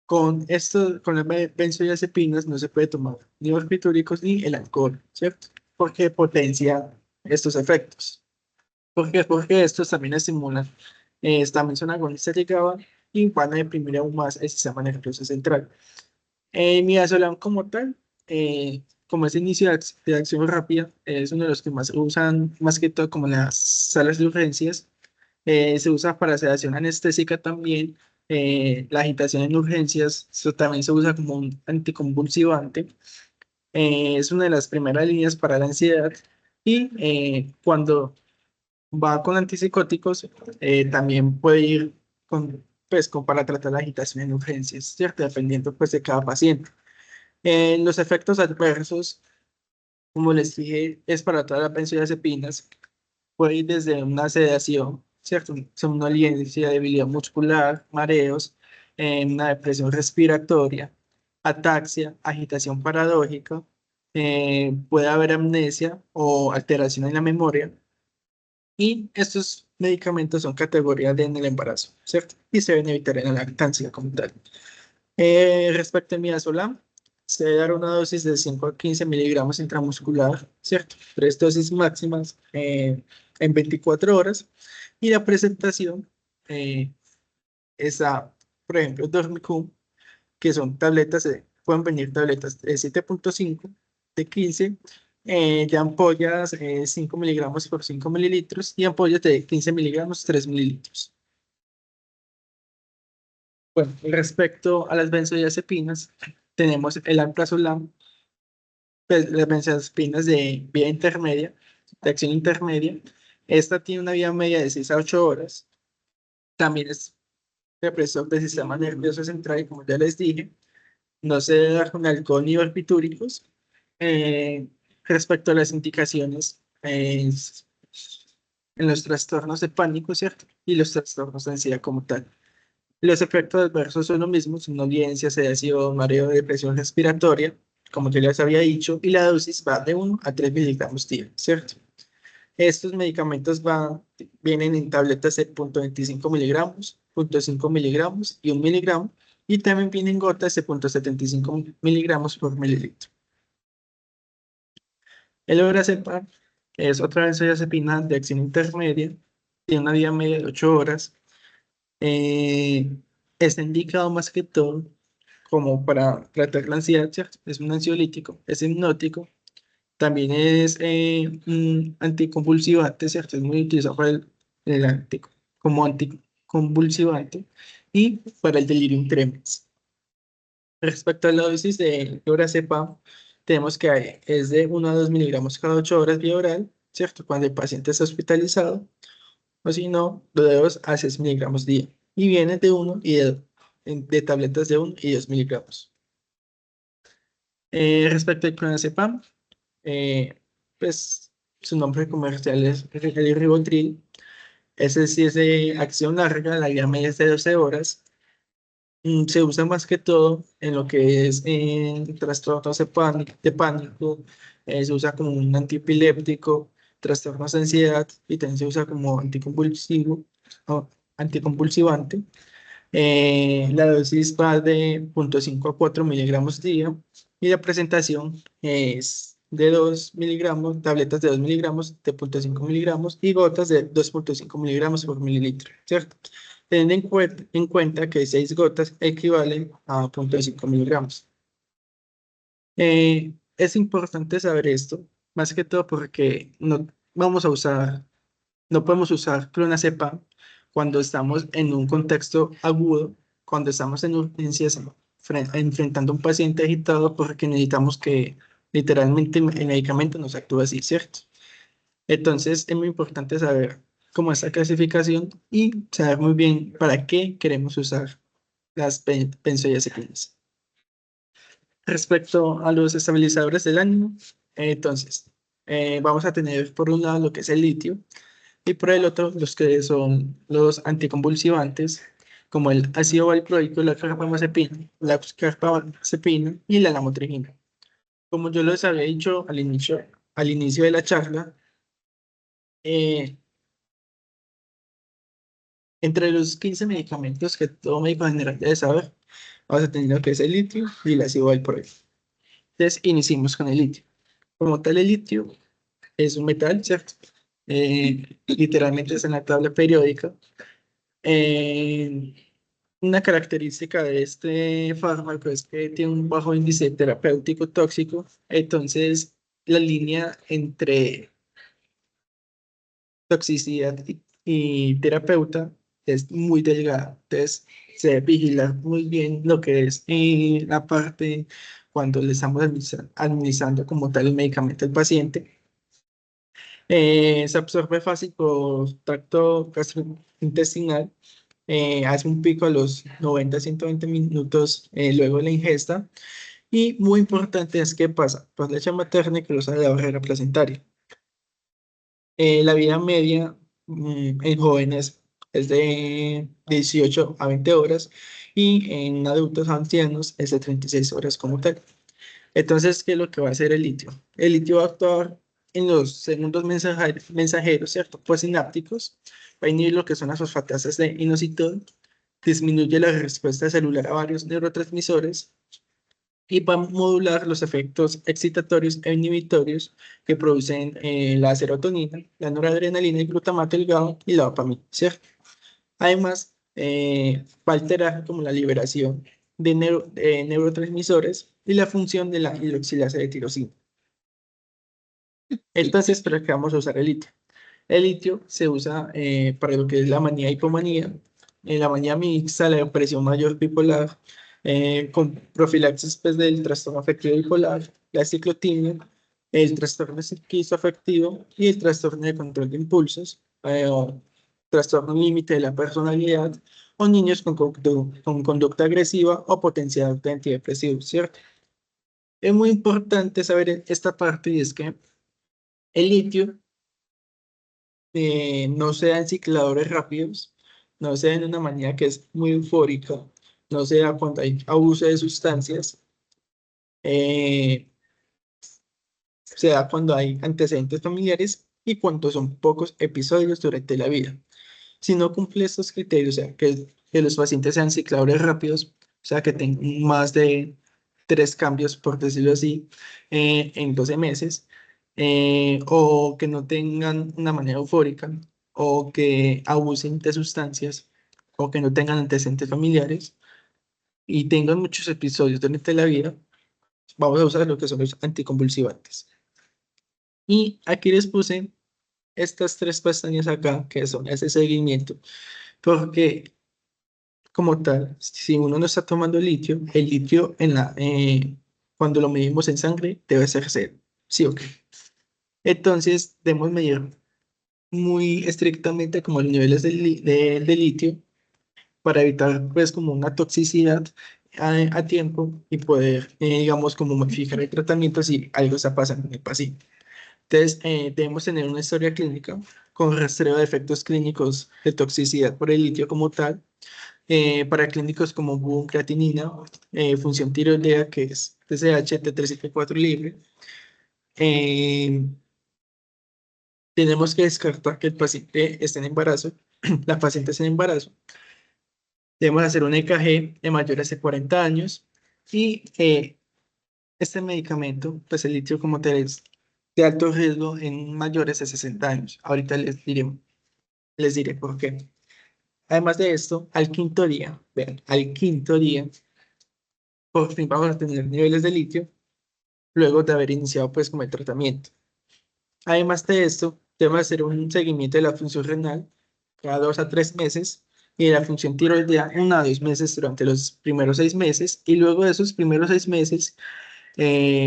con las benzodiazepinas no se puede tomar ni barbitúricos ni el alcohol, ¿cierto? Porque potencia estos efectos. ¿Por qué? Porque estos también estimulan, también son agonistas de GABA y van a deprimir aún más el sistema nervioso central. Midazolam como tal, como es inicio de acción rápida, es uno de los que más se usan, más que todo como en las salas de urgencias. Se usa para sedación anestésica también. La agitación en urgencias, eso también se usa como un anticonvulsivante. Es una de las primeras líneas para la ansiedad. Y cuando va con antipsicóticos, también puede ir para tratar la agitación en urgencias, ¿cierto? Dependiendo pues de cada paciente. Los efectos adversos, como les dije, es para todas las benzodiazepinas. Puede ir desde una sedación, ¿cierto? Somnolencia, debilidad muscular, mareos, una depresión respiratoria, ataxia, agitación paradójica, puede haber amnesia o alteración en la memoria. Y estos medicamentos son categoría D en el embarazo, ¿cierto? Y se deben evitar en la lactancia como tal. Respecto al midazolam, se debe dar una dosis de 5 a 15 miligramos intramuscular, ¿cierto? 3 dosis máximas en 24 horas. Y la presentación está, por ejemplo, Dormicum, que son tabletas, pueden venir tabletas de 7,5, de 15, de ampollas 5 miligramos por 5 mililitros y ampollas de 15 miligramos, 3 mililitros. Bueno, respecto a las benzodiazepinas, tenemos el alprazolam, pues, las benzodiazepinas de vía intermedia, de acción intermedia. Esta tiene una vida media de 6 a 8 horas. También es represor del sistema nervioso central, y como ya les dije, no se debe dar con alcohol ni barbitúricos. Respecto a las indicaciones, en los trastornos de pánico, ¿cierto? Y los trastornos de ansiedad como tal. Los efectos adversos son los mismos, somnolencia, sedación, mareo, depresión respiratoria, como yo les había dicho, y la dosis va de 1 a 3 miligramos día, ¿cierto? Estos medicamentos vienen en tabletas de 0,25 miligramos, 0,5 miligramos y 1 miligramo, y también vienen gotas de 0,75 miligramos por mililitro. El lorazepam es otra benzodiazepina de acción intermedia, tiene una vida media de 8 horas. Eh, Está indicado más que todo como para tratar la ansiedad, ¿cierto? Es un ansiolítico, es hipnótico, también es un anticonvulsivante, ¿cierto? Es muy utilizado para como anticonvulsivante y para el delirium tremens. Respecto a la dosis de lorazepam, tenemos que es de 1 a 2 miligramos cada 8 horas vía oral, ¿cierto? Cuando el paciente está hospitalizado, o si no, de 2 a 6 miligramos día. Y viene de 1 y de tabletas de 1 y 2 miligramos. Respecto al clonazepam, eh, pues su nombre comercial es el Rivotril. Ese sí es de acción larga, la vida media es de 12 horas. Se usa más que todo en lo que es en trastornos de pánico, se usa como un antiepiléptico, trastornos de ansiedad y también se usa como anticonvulsivo o anticonvulsivante. La dosis va de 0,5 a 4 miligramos día y la presentación es de 2 miligramos, tabletas de 2 miligramos, de 0,5 miligramos y gotas de 2,5 miligramos por mililitro, ¿cierto? Teniendo en cuenta que 6 gotas equivalen a 0,5 miligramos. Es importante saber esto, más que todo porque no podemos usar clonazepam cuando estamos en un contexto agudo, cuando estamos en urgencias, enfrentando a un paciente agitado, porque necesitamos que literalmente el medicamento nos actúe así, ¿cierto? Entonces es muy importante saber cómo esta clasificación y saber muy bien para qué queremos usar las benzodiazepinas. Respecto a los estabilizadores del ánimo, entonces vamos a tener por un lado lo que es el litio y por el otro los que son los anticonvulsivantes como el ácido valproico, la carbamazepina y la lamotrigina. Como yo les había dicho al inicio de la charla, eh, entre los 15 medicamentos que todo médico general debe saber, vamos a tener lo que es el litio y el ácido valproico. Entonces, iniciemos con el litio. Como tal, el litio es un metal, ¿cierto? Literalmente es en la tabla periódica. Eh, una característica de este fármaco es que tiene un bajo índice terapéutico tóxico, entonces la línea entre toxicidad y terapeuta es muy delgada, entonces se debe vigilar muy bien lo que es la parte cuando le estamos administrando como tal el medicamento al paciente. Se absorbe fácil por tracto gastrointestinal, hace un pico a los 90 a 120 minutos luego de la ingesta. Y muy importante es que pasa por leche materna y cruza la barrera placentaria. La vida media en jóvenes es de 18 a 20 horas y en adultos ancianos es de 36 horas como tal. Entonces, ¿qué es lo que va a hacer el litio? El litio va a actuar en los segundos mensajeros, ¿cierto? Pues sinápticos, va a inhibir lo que son las fosfatasas de inositol, disminuye la respuesta celular a varios neurotransmisores y va a modular los efectos excitatorios e inhibitorios que producen la serotonina, la noradrenalina, el glutamato delgado y la dopamina, ¿cierto? Además, va a alterar como la liberación de neurotransmisores y la función de la hidroxilasa de tirosina. Entonces, ¿para qué vamos a usar el litio? El litio se usa para lo que es la manía hipomanía, en la manía mixta, la depresión mayor bipolar, con profilaxis pues, del trastorno afectivo bipolar, la ciclotimia, el trastorno esquizoafectivo y el trastorno de control de impulsos, o trastorno límite de la personalidad, o niños con conducta agresiva o potencial de antidepresivos, ¿cierto? Es muy importante saber esta parte y es que el litio no sea en cicladores rápidos, no sea en una manera que es muy eufórica, no sea cuando hay abuso de sustancias, eh, sea cuando hay antecedentes familiares y cuando son pocos episodios durante la vida. Si no cumple estos criterios, o sea, que los pacientes sean cicladores rápidos, o sea, que tengan más de 3 cambios, por decirlo así, en 12 meses, o que no tengan una manera eufórica, o que abusen de sustancias, o que no tengan antecedentes familiares y tengan muchos episodios durante la vida, vamos a usar lo que son los anticonvulsivantes. Y aquí les puse estas 3 pestañas acá, que son ese seguimiento, porque como tal, si uno no está tomando litio, el litio cuando lo medimos en sangre debe ser cero, ¿sí o qué? Entonces, debemos medir muy estrictamente como los niveles de litio para evitar pues como una toxicidad a tiempo y poder, digamos, como modificar el tratamiento si algo está pasando en el paciente. Entonces, debemos tener una historia clínica con rastreo de efectos clínicos de toxicidad por el litio como tal, para clínicos como boom, creatinina, función tiroidea, que es TSH, T374 libre. Eh, Tenemos que descartar que el paciente esté en embarazo, la paciente esté en embarazo. Debemos hacer un EKG de mayores de 40 años y este medicamento, pues el litio como tal es de alto riesgo en mayores de 60 años. Ahorita les diré por qué. Además de esto, al quinto día, vean, al quinto día, por fin vamos a tener niveles de litio luego de haber iniciado pues como el tratamiento. Además de esto, debemos hacer un seguimiento de la función renal cada 2 a 3 meses y de la función tiroidea 1 a 2 meses durante los primeros 6 meses y luego de esos primeros 6 meses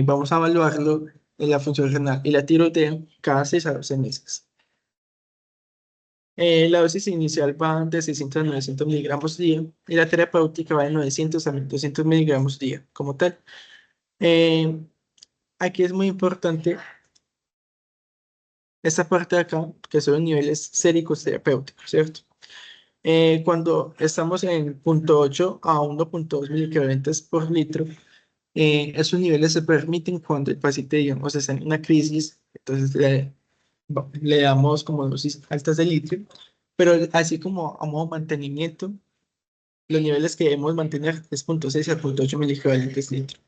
vamos a evaluarlo en la función renal y la tiroidea cada 6 a 12 meses. La dosis inicial va de 600 a 900 miligramos día y la terapéutica va de 900 a 1200 miligramos día como tal. Eh, Aquí es muy importante esta parte de acá, que son los niveles séricos terapéuticos, ¿cierto? Cuando estamos en 0,8 a 1,2 miliquebrentes por litro, esos niveles se permiten cuando el paciente, digamos, está en una crisis, entonces le damos como dosis altas de litio, pero así como a modo mantenimiento, los niveles que debemos mantener es 0,6 a 0,8 miliquebrentes litro.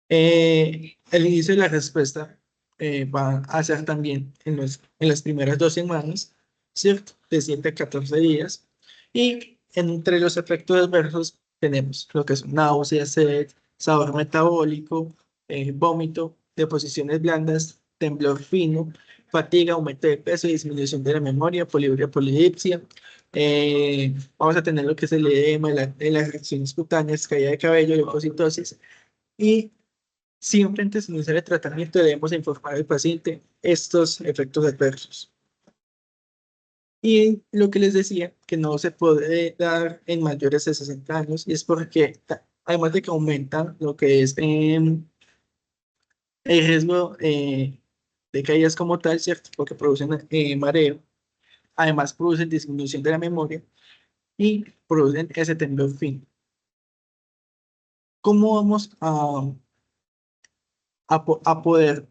El inicio de la respuesta va a ser también en las primeras 2 semanas, ¿cierto? De 7 a 14 días. Y entre los efectos adversos tenemos lo que son náuseas, sed, sabor metabólico, vómito, deposiciones blandas, temblor fino, fatiga, aumento de peso, disminución de la memoria, poliuria, polidipsia. Vamos a tener lo que es el edema, las reacciones cutáneas, caída de cabello, leucocitosis. Y siempre antes de iniciar el tratamiento debemos informar al paciente estos efectos adversos. Y lo que les decía, que no se puede dar en mayores de 60 años, y es porque además de que aumentan lo que es el riesgo de caídas como tal, ¿cierto? Porque producen mareo, además producen disminución de la memoria y producen ese temblor fino. ¿Cómo vamos a poder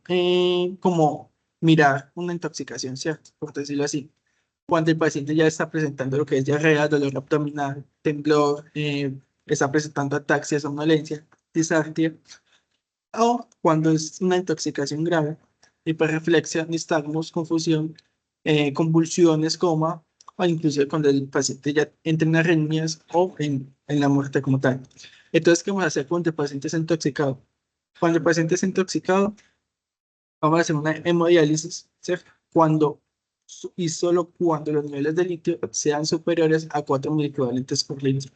como mirar una intoxicación, ¿cierto? Por decirlo así? Cuando el paciente ya está presentando lo que es diarrea, dolor abdominal, temblor, está presentando ataxia, somnolencia, disartria, o cuando es una intoxicación grave, hiperreflexia, nistagmos, confusión, convulsiones, coma, o inclusive cuando el paciente ya entra en arritmias o en la muerte como tal. Entonces, ¿qué vamos a hacer cuando el paciente es intoxicado? Cuando el paciente es intoxicado, vamos a hacer una hemodiálisis, ¿cierto? Y solo cuando los niveles de litio sean superiores a 4 miliequivalentes por litro.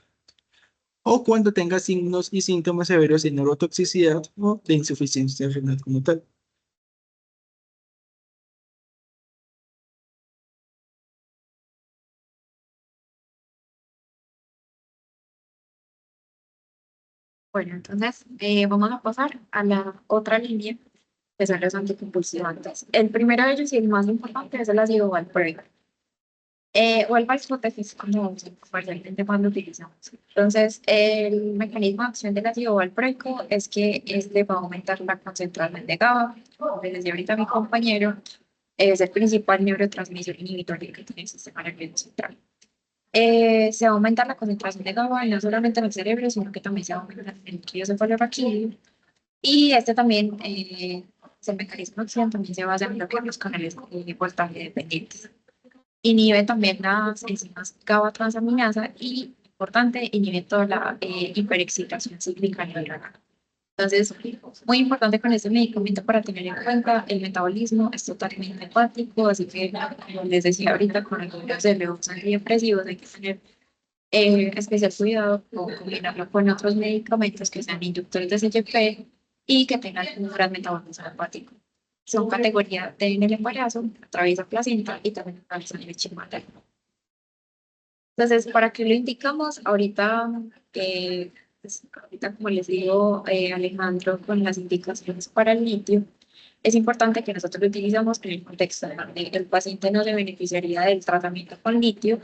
O cuando tenga signos y síntomas severos de neurotoxicidad o de insuficiencia renal como tal. Bueno, entonces vamos a pasar a la otra línea que son los anticonvulsivantes. El primero de ellos y el más importante es el ácido valproico. O el Valproate es como comercialmente más lo utilizamos. Entonces, el mecanismo de acción del ácido valproico es que este va a aumentar la concentración de GABA. Como les decía ahorita mi compañero, es el principal neurotransmisor inhibitorio que tiene el sistema nervioso central. Se va a aumentar la concentración de GABA no solamente en el cerebro, sino que también se va a aumentar en el río cefalorraquídeo. Y este también, es el mecanismo de acción, también se basa en bloquear los canales voltaje dependientes. Inhibe también las enzimas GABA transaminasa y, importante, inhibe toda la hiperexcitación cíclica neuronal. Entonces, muy importante con este medicamento para tener en cuenta el metabolismo, es totalmente hepático, así que, como les decía ahorita, con algunos de los antidepresivos hay que tener especial cuidado con combinarlo con otros medicamentos que sean inductores de CYP y que tengan un gran metabolismo hepático. Son categoría D en el embarazo, atraviesa placenta y también atraviesa leche materna. Entonces, ¿para qué lo indicamos? Ahorita como les digo, Alejandro, con las indicaciones para el litio, es importante que nosotros lo utilizamos en el contexto donde el paciente no se beneficiaría del tratamiento con litio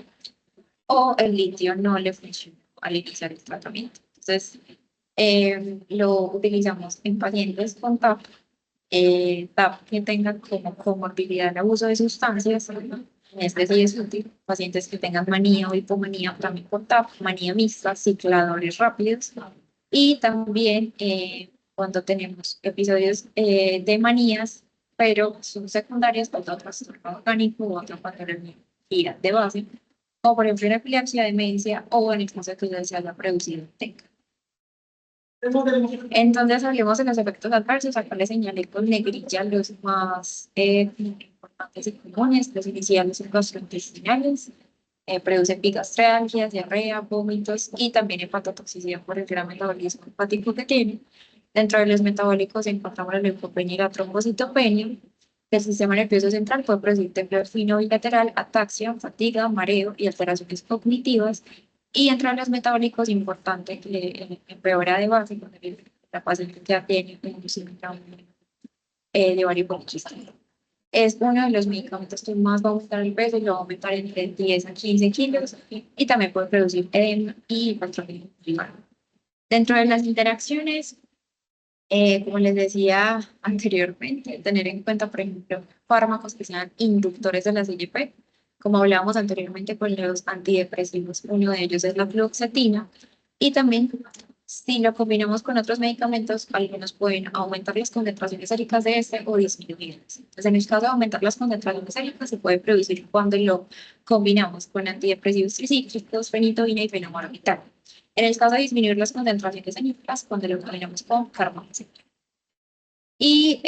o el litio no le funciona al iniciar el tratamiento. Entonces, lo utilizamos en pacientes con TAP, TAP que tengan como comorbilidad el abuso de sustancias, ¿no? Este sí es útil, pacientes que tengan manía o hipomanía también por TAP, manía mixta, cicladores rápidos, y también cuando tenemos episodios de manías, pero son secundarias por otro trastorno orgánico u otra patología de base, o por ejemplo en epilepsia, demencia, o en el caso de que se haya producido TEC. Entonces, hablemos de los efectos adversos. Acá les señalé con negrilla los más importantes y comunes. Los iniciales son gastrointestinales, producen epigastralgia, diarrea, vómitos y también hepatotoxicidad por el gran metabolismo hepático que tiene. Dentro de los metabólicos encontramos la leucopenia y la trombocitopenia. El sistema nervioso central puede producir temblor fino bilateral, ataxia, fatiga, mareo y alteraciones cognitivas. Y entre los metabólicos, importante que empeora de base cuando la paciente ya tiene un síndrome de ovario poliquístico. Es uno de los medicamentos que más va a aumentar el peso y lo va a aumentar entre 10 a 15 kilos y también puede producir edema y hipertrofia muscular. Dentro de las interacciones, como les decía anteriormente, tener en cuenta, por ejemplo, fármacos que sean inductores de la CYP, como hablábamos anteriormente con los antidepresivos, uno de ellos es la fluoxetina, y también si lo combinamos con otros medicamentos, algunos pueden aumentar las concentraciones séricas de este o disminuirlas. Entonces, en el caso de aumentar las concentraciones séricas, se puede producir cuando lo combinamos con antidepresivos tricíclicos, fenitoína y fenobarbital. En el caso de disminuir las concentraciones anímicas, cuando lo combinamos con carbamazepina. Y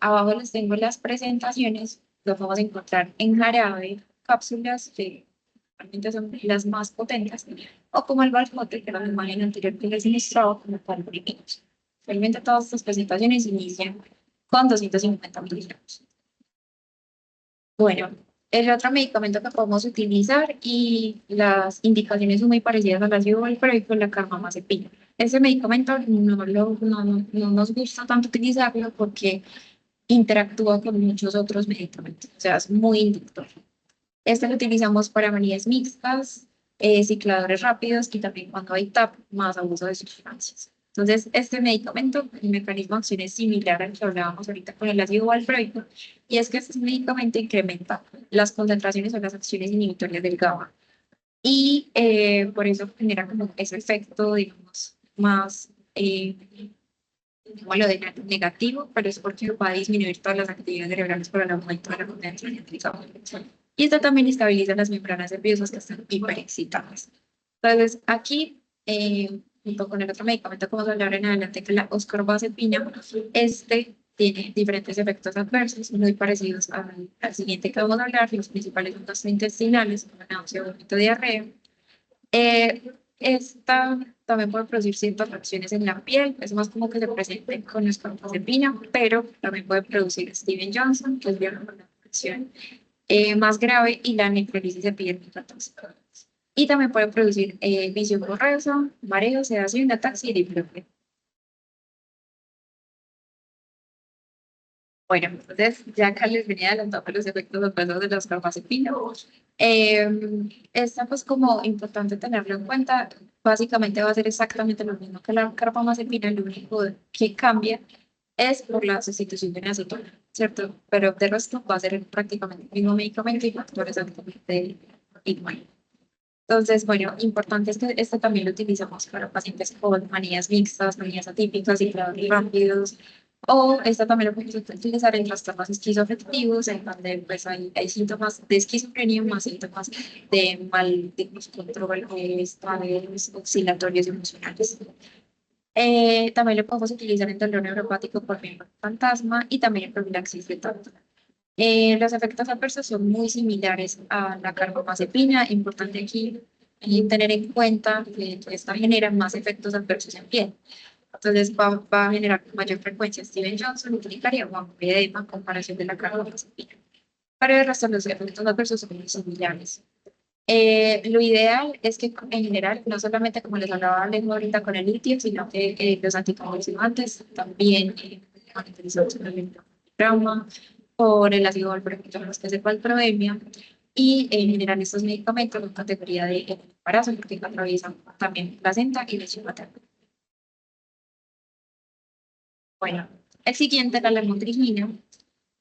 abajo les tengo las presentaciones, lo vamos a encontrar en jarabe, cápsulas que realmente son las más potentes, o como el Valproate, que era la imagen anterior que les mostraba, como palbritos. Realmente todas estas presentaciones inician con 250 miligramos. Bueno, el otro medicamento que podemos utilizar y las indicaciones son muy parecidas a las de valproico, la carbamazepina. Ese medicamento no nos gusta tanto utilizarlo porque interactúa con muchos otros medicamentos, o sea, es muy inductor. Este lo utilizamos para manías mixtas, cicladores rápidos y también cuando hay TAP más abuso de sustancias. Entonces, este medicamento, el mecanismo de acción es similar al que hablábamos ahorita con el ácido valproico, y es que este medicamento incrementa las concentraciones o las acciones inhibitorias del GABA. Y por eso genera como ese efecto, digamos, más, como lo de negativo, pero es porque va a disminuir todas las actividades cerebrales por el aumento de la concentración del GABA. Y esto también estabiliza las membranas nerviosas que están hiperexcitadas. Entonces, aquí, junto con el otro medicamento que vamos a hablar en adelante, que es la oscorbazepina, este tiene diferentes efectos adversos muy parecidos al siguiente que vamos a hablar. Los principales son gastrointestinales, como náusea, vómito, diarrea. Esta también puede producir ciertas reacciones en la piel, es más como que se presente con oscorbazepina, pero también puede producir Steven Johnson, que es una reacción más grave, y la necrólisis epidérmica. Y también puede producir visión borrosa, mareo, sedación, ataxia y diplopia. Bueno, entonces ya acá les venía adelantando los efectos adversos de las carbamazepina. Esta pues como importante tenerlo en cuenta, básicamente va a ser exactamente lo mismo que la carbamazepina, lo único que cambia es por la sustitución de una acetona, ¿cierto? Pero de resto va a ser prácticamente el mismo medicamento y factores exactamente igual. Entonces, bueno, importante es que este también lo utilizamos para pacientes con manías mixtas, manías atípicas, cicladores rápidos, o esta también lo podemos utilizar en trastornos esquizoafectivos, en donde pues hay síntomas de esquizofrenia más síntomas de mal de control, estados oscilatorios y emocionales. También lo podemos utilizar en dolor neuropático por miembro fantasma y también en profilaxis de tos. Los efectos adversos son muy similares a la carbamazepina. Importante aquí tener en cuenta que esta genera más efectos adversos en piel. Entonces va a generar con mayor frecuencia Steven Johnson, urticaria o edema en comparación de la carbamazepina. Pero el resto de los efectos adversos son muy similares. Lo ideal es que en general, no solamente como les hablaba Alejo ahorita con el litio, sino que los anticonvulsivantes también van utilizados por el trauma, por el ácido valproico, los que es el valproemia, y en general estos medicamentos son categoría de embarazo porque atraviesan también placenta y leche materna. Bueno, el siguiente, la lamotrigina.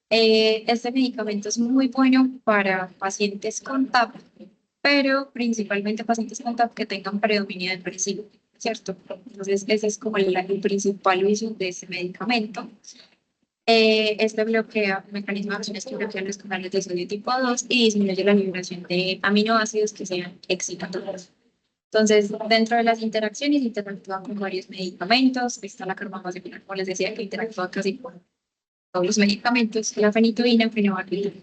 Este medicamento es muy bueno para pacientes con TAP, pero principalmente pacientes con TAP que tengan predominio depresivo, ¿cierto? Entonces, ese es como el principal uso de ese medicamento. Este bloquea mecanismos de acciones que bloquean los canales de sodio tipo 2 y disminuye la liberación de aminoácidos que sean excitatorios. Entonces, dentro de las interacciones, interactúa con varios medicamentos. Está la carbamazepina, como les decía, que interactúa casi con todos los medicamentos, la fenitoína, fenobarbital.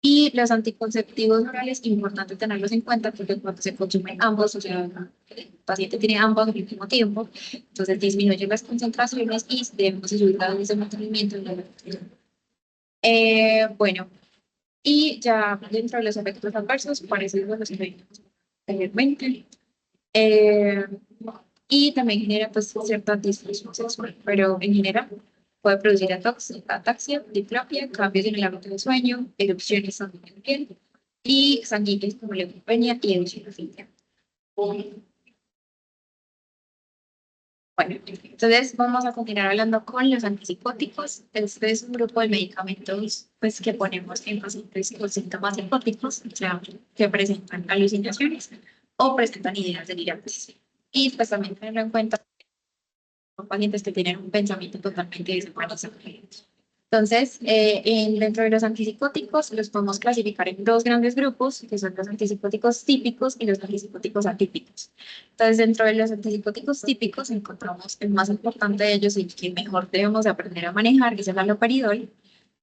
Y los anticonceptivos orales, importante tenerlos en cuenta porque cuando se consumen ambos, o sea, el paciente tiene ambos al mismo tiempo, entonces disminuyen las concentraciones y debemos subir la dosis de mantenimiento en la laboratorio. Bueno, y ya dentro de los efectos adversos, parecidos a los que vimos anteriormente, eh, y también genera pues cierta disfunción sexual, pero en general puede producir ataxia, diplopia, cambios en el hábito de sueño, erupciones sanguíneas en piel y sanguíneas como leucopenia y eosinofilia. Bueno, entonces vamos a continuar hablando con los antipsicóticos. Este es un grupo de medicamentos pues, que ponemos en pacientes con síntomas psicóticos, o sea, que presentan alucinaciones o presentan ideas delirantes. Y pues también tenerlo en cuenta con pacientes que tienen un pensamiento totalmente desorganizado. Entonces, dentro de los antipsicóticos los podemos clasificar en dos grandes grupos, que son los antipsicóticos típicos y los antipsicóticos atípicos. Entonces, dentro de los antipsicóticos típicos encontramos el más importante de ellos y el que mejor debemos de aprender a manejar, que es el haloperidol.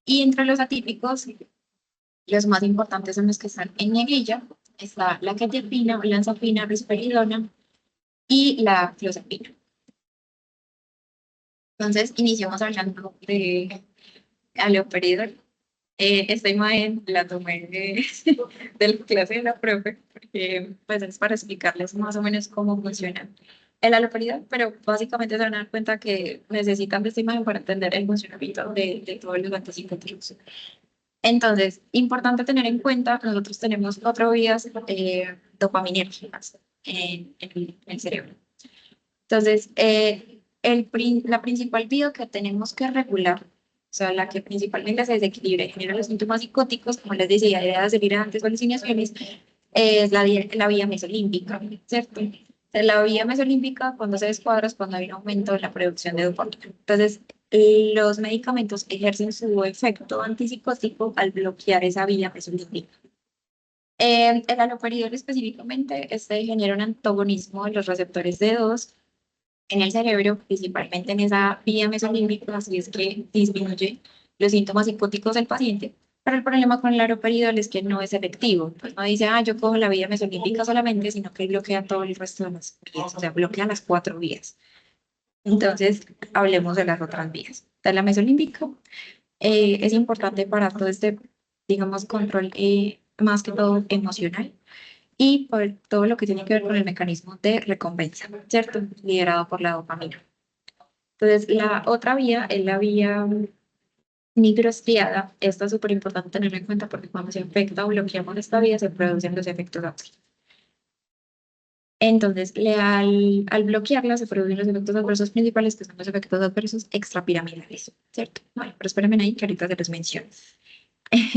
Y entre los atípicos, los más importantes son los que están en negrilla. Está la quetiapina, olanzapina, risperidona y la clozapina. Entonces, iniciamos hablando de haloperidol. Esta imagen la tomé de la clase de la profe, porque pues es para explicarles más o menos cómo funciona el haloperidol, pero básicamente se van a dar cuenta que necesitan de esta imagen para entender el funcionamiento de todos los antipsicóticos. Entonces, importante tener en cuenta, nosotros tenemos cuatro vías dopaminérgicas en el cerebro. Entonces, la principal vía que tenemos que regular, o sea, la que principalmente se desequilibra y genera los síntomas psicóticos, como les decía, ideas delirantes o alucinaciones, es la vía mesolímbica, ¿cierto? Entonces, la vía mesolímbica, cuando se descuadra, es cuando hay un aumento en la producción de dopamina. Entonces, los medicamentos ejercen su efecto antipsicótico al bloquear esa vía mesolímbica. El haloperidol específicamente, este genera un antagonismo de los receptores D2 en el cerebro, principalmente en esa vía mesolímbica, así es que disminuye los síntomas psicóticos del paciente. Pero el problema con el haloperidol es que no es efectivo. Pues no dice, yo cojo la vía mesolímbica solamente, sino que bloquea todo el resto de las vías, o sea, bloquea las cuatro vías. Entonces, hablemos de las otras vías. De la mesolímbica es importante para todo este, digamos, control más que todo emocional y por todo lo que tiene que ver con el mecanismo de recompensa, ¿cierto? Liderado por la dopamina. Entonces, la otra vía es la vía nigrostriada, esto es súper importante tenerlo en cuenta porque cuando se afecta o bloqueamos esta vía se producen los efectos adversos. Entonces, al bloquearla se producen los efectos adversos principales, que son los efectos adversos extrapiramidales, ¿cierto? Bueno, pero espérenme ahí que ahorita se los menciono.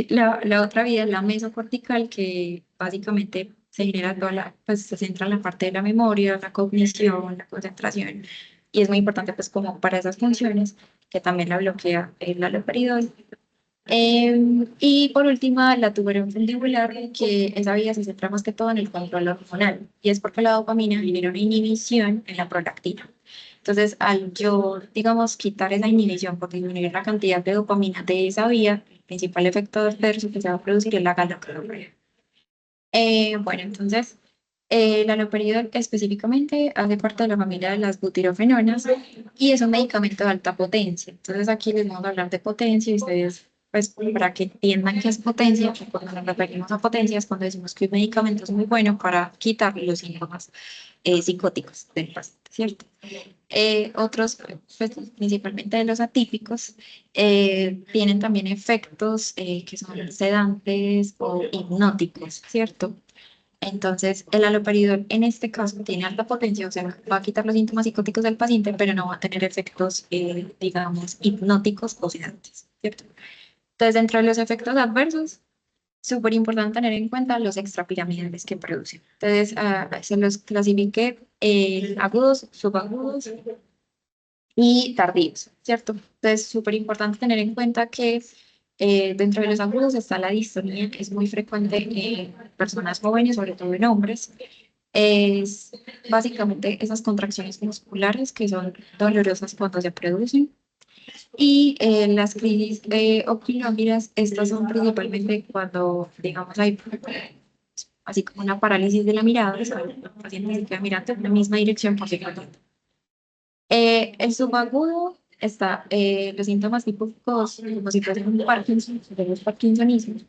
La otra vía es la mesocortical, que básicamente se genera pues se centra en la parte de la memoria, la cognición, la concentración, y es muy importante pues como para esas funciones, que también la bloquea el haloperidol. Y por último, la tuberosidad fundibular, que esa vía se centra más que todo en el control hormonal, y es porque la dopamina genera una inhibición en la prolactina. Entonces, al yo, digamos, quitar esa inhibición por disminuir la cantidad de dopamina de esa vía, el principal efecto adverso que se va a producir es la galactorrea. Bueno, entonces, el haloperidol específicamente hace parte de la familia de las butirofenonas y es un medicamento de alta potencia. Entonces, aquí les vamos a hablar de potencia y ustedes, pues, para que entiendan qué es potencia, que cuando nos referimos a potencia es cuando decimos que un medicamento es muy bueno para quitar los síntomas psicóticos del paciente, ¿cierto? Otros, pues, principalmente de los atípicos, tienen también efectos que son sedantes o hipnóticos, ¿cierto? Entonces, el haloperidol en este caso tiene alta potencia, o sea, va a quitar los síntomas psicóticos del paciente, pero no va a tener efectos, digamos, hipnóticos o sedantes, ¿cierto? Entonces, dentro de los efectos adversos, súper importante tener en cuenta los extrapiramidales que producen. Entonces, se los clasifiqué en agudos, subagudos y tardíos, ¿cierto? Entonces, súper importante tener en cuenta que dentro de los agudos está la distonía, que es muy frecuente en personas jóvenes, sobre todo en hombres. Es básicamente esas contracciones musculares que son dolorosas cuando se producen. Y las crisis oculógenas, estas son principalmente cuando, digamos, hay así como una parálisis de la mirada, o sea, el paciente se queda mirando en la misma dirección por cierto. El subagudo está, los síntomas típicos, como si fuesen un Parkinson, de los parkinsonismos,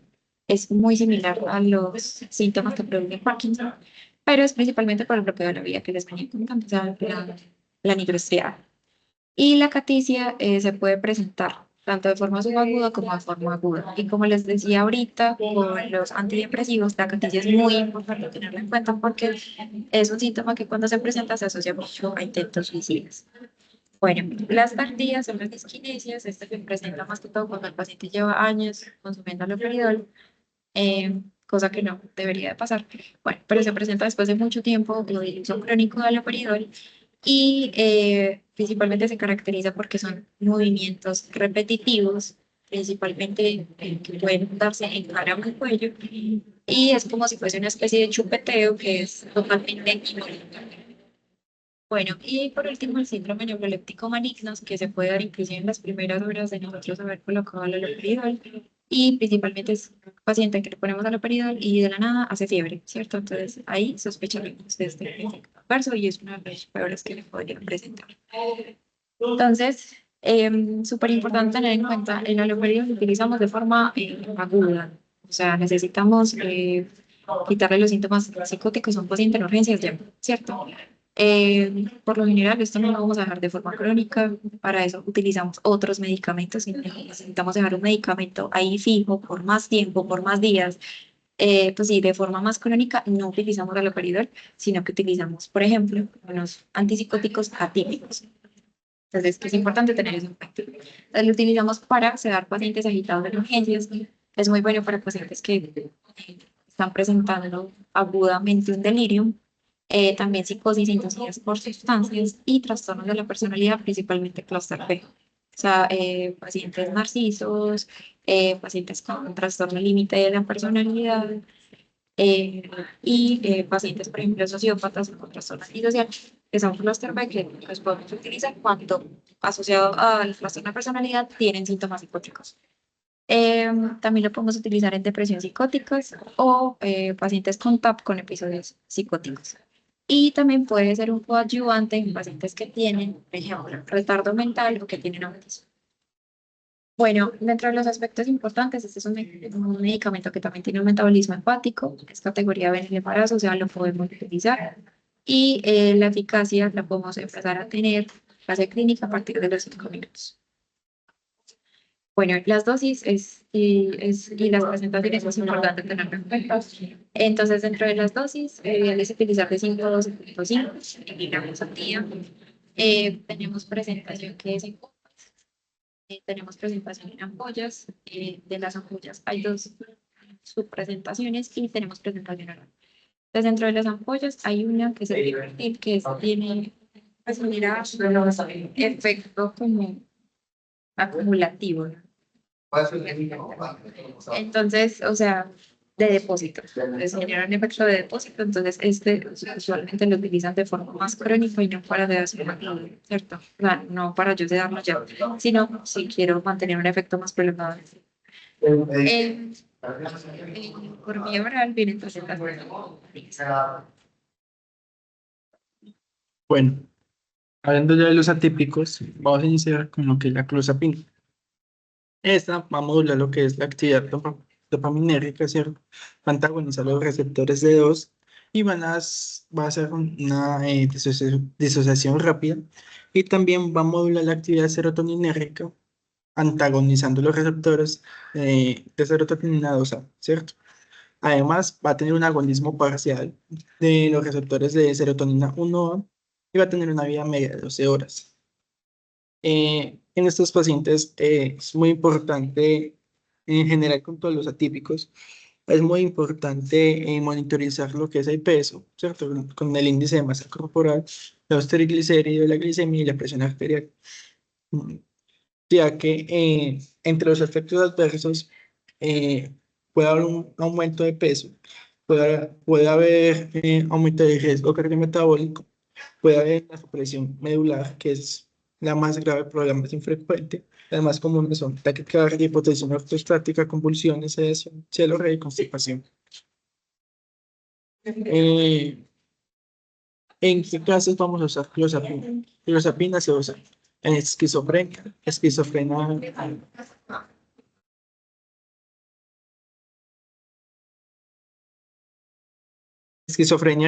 es muy similar a los síntomas que produce el Parkinson, pero es principalmente por el bloqueo de la vía que les venía contando, o sea, la nigrostriada. Y la caticia se puede presentar tanto de forma subaguda como de forma aguda. Y como les decía ahorita, con los antidepresivos, la caticia es muy importante tenerla en cuenta porque es un síntoma que cuando se presenta se asocia mucho a intentos suicidas. Bueno, las tardías son las disquinesias, esta se presenta más que todo cuando el paciente lleva años consumiendo haloperidol, cosa que no debería de pasar. Bueno, pero se presenta después de mucho tiempo de uso crónico de haloperidol y principalmente se caracteriza porque son movimientos repetitivos, principalmente que pueden darse en cara o en cuello, y es como si fuese una especie de chupeteo que es totalmente involuntario. Bueno, y por último, el síndrome neuroléptico maligno, que se puede dar inclusive en las primeras horas de nosotros haber colocado el haloperidol, y principalmente es un paciente que le ponemos haloperidol y de la nada hace fiebre, ¿cierto? Entonces ahí sospecharemos de este efecto adverso y es una de las peores que le podrían presentar. Entonces, súper importante tener en cuenta, el haloperidol lo utilizamos de forma aguda, o sea, necesitamos quitarle los síntomas psicóticos a un paciente en urgencias ya, ¿cierto? Por lo general, esto no lo vamos a dejar de forma crónica, para eso utilizamos otros medicamentos, y necesitamos dejar un medicamento ahí fijo por más tiempo, por más días, pues sí, de forma más crónica no utilizamos haloperidol, sino que utilizamos, por ejemplo, unos antipsicóticos atípicos. Entonces, que es importante tener eso en cuenta. Entonces, lo utilizamos para sedar pacientes agitados en urgencias. Es muy bueno para pacientes que están presentando agudamente un delirio, también psicosis inducidas por sustancias y trastornos de la personalidad, principalmente clúster B. O sea, pacientes narcisos, pacientes con trastorno límite de la personalidad, y pacientes, por ejemplo, sociópatas con trastorno antisocial, que son clúster B, que los podemos utilizar cuando asociado al trastorno de personalidad tienen síntomas psicóticos. También lo podemos utilizar en depresión psicóticas o pacientes con TAP con episodios psicóticos. Y también puede ser un coadyuvante en pacientes que tienen, por ejemplo, retardo mental o que tienen autismo. Bueno, dentro de los aspectos importantes, este es un medicamento que también tiene un metabolismo hepático, es categoría B en el embarazo, o sea, lo podemos utilizar. Y la eficacia la podemos empezar a tener, fase clínica, a partir de los 5 minutos. Bueno, las dosis y las presentaciones es importante tenerlo en cuenta. Entonces, dentro de las dosis, es utilizar de 5 a 12.5 miligramos al día. Tenemos presentación que es en copas, tenemos presentación en ampollas. De las ampollas hay dos subpresentaciones y tenemos presentación oral. Entonces, dentro de las ampollas hay una que es el Libertil, tiene, pues mira, efecto como acumulativo, ¿no? Entonces, o sea, de depósito. Entonces, genera un efecto de depósito. Entonces, usualmente lo utilizan de forma más crónica y no para de hacer ¿cierto? O sea, no para yo darlo ya, sino si quiero mantener un efecto más prolongado. El, por vía oral vienen tarjetas. Bueno, hablando ya de los atípicos, vamos a iniciar con lo que es la clozapina. Esta va a modular lo que es la actividad dopaminérgica, ¿cierto? Va a antagonizar los receptores de 2 y va a hacer una disociación rápida, y también va a modular la actividad serotoninérgica, antagonizando los receptores de serotonina 2A, ¿cierto? Además, va a tener un agonismo parcial de los receptores de serotonina 1A y va a tener una vida media de 12 horas. En estos pacientes es muy importante, en general con todos los atípicos, es muy importante monitorizar lo que es el peso, ¿cierto? Con el índice de masa corporal, los triglicéridos, la glicemia y la presión arterial. Mm, Ya que entre los efectos adversos eh, puede haber un aumento de peso, puede haber aumento de riesgo cardiometabólico, puede haber una supresión medular, que es la más grave, pero la más infrecuente. Las más comunes son taquicardia, hipotensión ortostática, convulsiones, sedación, celorrea y constipación. ¿En qué casos vamos a usar clozapina? Clozapina se usa en esquizofrenia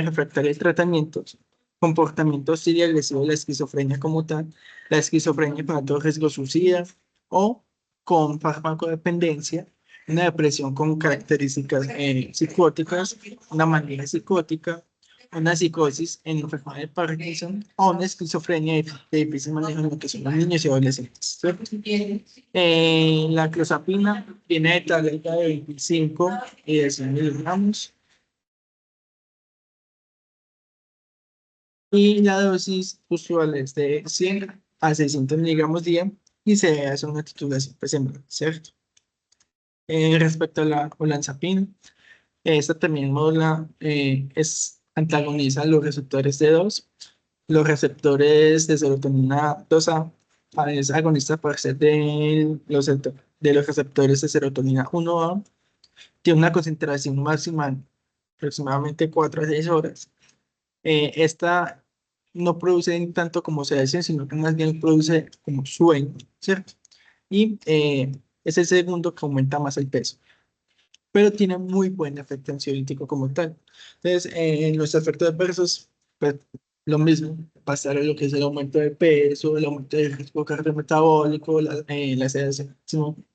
refractaria de tratamientos, comportamiento hostil y agresivo de la esquizofrenia como tal, la esquizofrenia para todo riesgo suicida o con farmacodependencia, una depresión con características psicóticas, una manía psicótica, una psicosis en enfermedad de Parkinson o una esquizofrenia de difícil manejo en lo que son los niños y adolescentes, ¿cierto? La clozapina viene de tableta de 25 y de 100 miligramos. Y la dosis usual es de 100 a 600 miligramos día y se hace una titulación semanal, ¿cierto? Respecto a la olanzapina, esta también modula, antagoniza los receptores de 2, los receptores de serotonina 2A, es agonista por ser de los receptores de serotonina 1A, tiene una concentración máxima aproximadamente 4 a 6 horas. Esta no produce tanto como sedación, sino que más bien produce como sueño, ¿cierto? Y es el segundo que aumenta más el peso, pero tiene muy buen efecto ansiolítico como tal. Entonces, en los efectos adversos, pues lo mismo, pasar a lo que es el aumento de peso, el aumento del riesgo cardiometabólico, la sedación.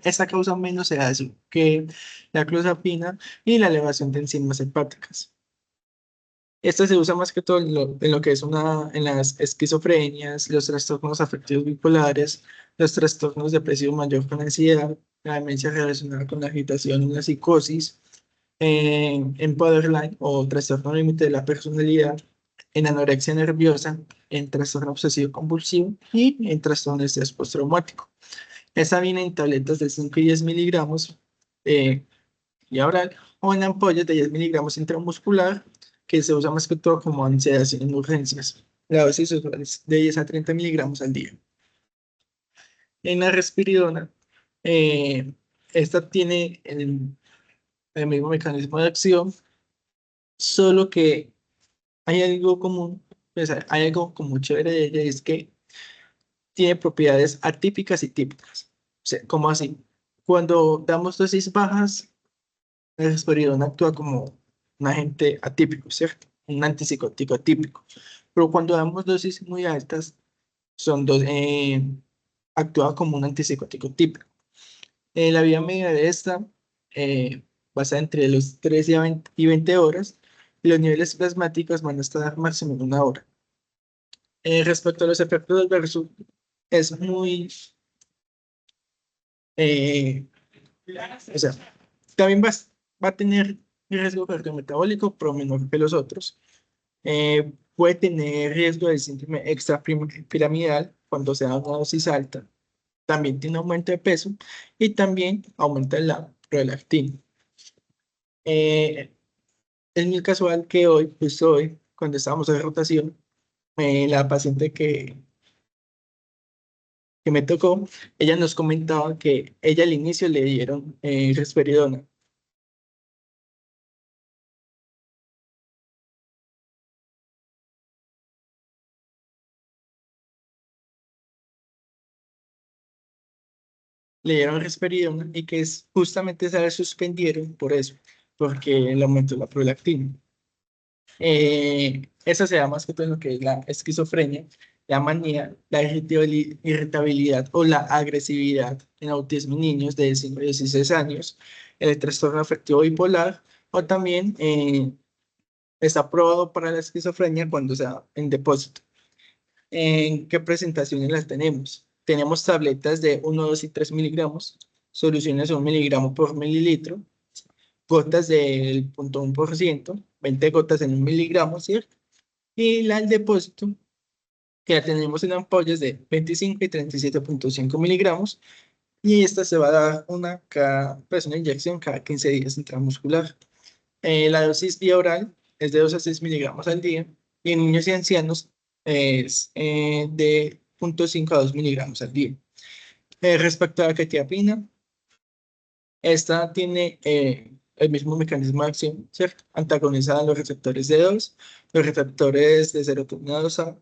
Esta causa menos sedación que la clozapina y la elevación de enzimas hepáticas. Esta se usa más que todo en lo que es en las esquizofrenias, los trastornos afectivos bipolares, los trastornos depresivos mayor con ansiedad, la demencia relacionada con la agitación y la psicosis, en borderline o trastorno límite de la personalidad, en anorexia nerviosa, en trastorno obsesivo compulsivo y en trastorno de estrés postraumático. Esta viene en tabletas de 5 y 10 miligramos y oral, o en ampollas de 10 miligramos intramuscular, que se usa más que todo como ansiedad en urgencias. La dosis usual es de 10 a 30 miligramos al día. En la risperidona, eh, esta tiene el mismo mecanismo de acción, solo que hay algo común, pues hay algo como chévere de ella, y es que tiene propiedades atípicas y típicas. O sea, ¿cómo así? Cuando damos dosis bajas, el risperidona actúa como un agente atípico, ¿cierto? Un antipsicótico atípico. Pero cuando damos dosis muy altas, son actúa como un antipsicótico típico. La vida media de esta pasa entre los 3 y 20 horas, y los niveles plasmáticos van a estar máximo en 1 hora. Respecto a los efectos adversos, es muy, eh, o sea, también va a tener riesgo cardiometabólico, pero menor que los otros. Puede tener riesgo de síndrome extrapiramidal cuando se da una dosis alta. También tiene aumento de peso y también aumenta la prolactina. Es muy casual que hoy, justo hoy, cuando estábamos en rotación, la paciente que me tocó, ella nos comentaba que ella al inicio le dieron risperidona. Le dieron risperidona y que justamente se la suspendieron por eso, porque le aumentó la prolactina. Eso se da más que todo en lo que es la esquizofrenia, la manía, la irritabilidad o la agresividad en autismo en niños de 5 a 16 años, el trastorno afectivo bipolar, o también está aprobado para la esquizofrenia cuando se da en depósito. ¿En qué presentaciones las tenemos? Tenemos tabletas de 1, 2 y 3 miligramos, soluciones de 1 miligramo por mililitro, gotas del 0,1%, 20 gotas en 1 miligramo, ¿cierto? Y la del depósito, que la tenemos en ampollas de 25 y 37,5 miligramos, y esta se va a dar una inyección cada 15 días intramuscular. La dosis vía oral es de 2 a 6 miligramos al día, y en niños y ancianos es de 0,5 a 2 miligramos al día. Respecto a la quetiapina, esta tiene el mismo mecanismo de acción, ¿cierto? Antagoniza los receptores D2, los receptores de serotonina 2A,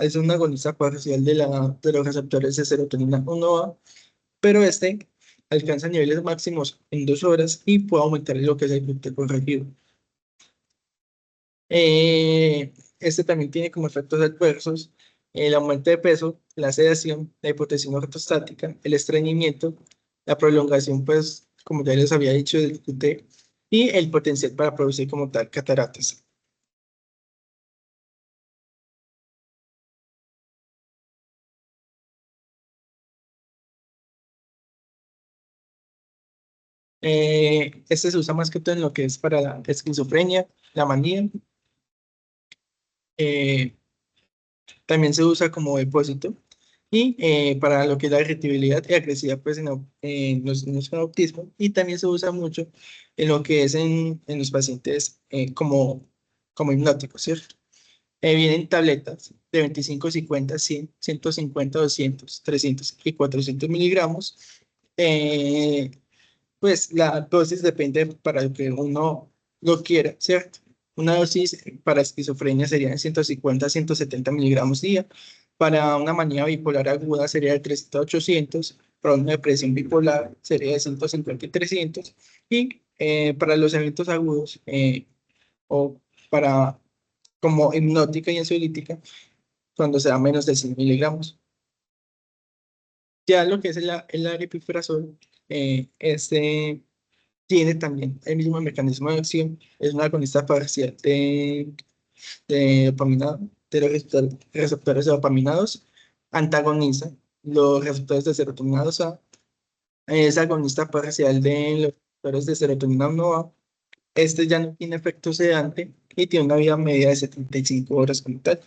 es un agonista parcial de los receptores de serotonina 1A, pero este alcanza niveles máximos en 2 horas y puede aumentar lo que es el efecto correctivo. Este también tiene como efectos adversos el aumento de peso, la sedación, la hipotensión ortostática, el estreñimiento, la prolongación, pues, como ya les había dicho, del QT, y el potencial para producir como tal cataratas. Este se usa más que todo en lo que es para la esquizofrenia, la manía. eh, También se usa como depósito. Y para lo que es la irritabilidad y agresividad pues, en los niños con autismo. Y también se usa mucho en lo que es en los pacientes como hipnóticos, ¿cierto? Vienen tabletas de 25, 50, 100, 150, 200, 300 y 400 miligramos. Eh, pues la dosis depende para lo que uno lo quiera, ¿cierto? Una dosis para esquizofrenia sería de 150 a 170 miligramos día. Para una manía bipolar aguda sería de 300 a 800. Para una depresión bipolar sería de 150 y 300. Y para los eventos agudos o para como hipnótica y ansiolítica, cuando sea menos de 100 miligramos. Ya lo que es el aripiprazol, este tiene también el mismo mecanismo de acción, es un agonista parcial de dopamina, de los receptores de dopaminados, antagoniza los receptores de serotonina 2A, es agonista parcial de los receptores de serotonina 1A. Este ya no tiene efecto sedante y tiene una vida media de 75 horas como tal.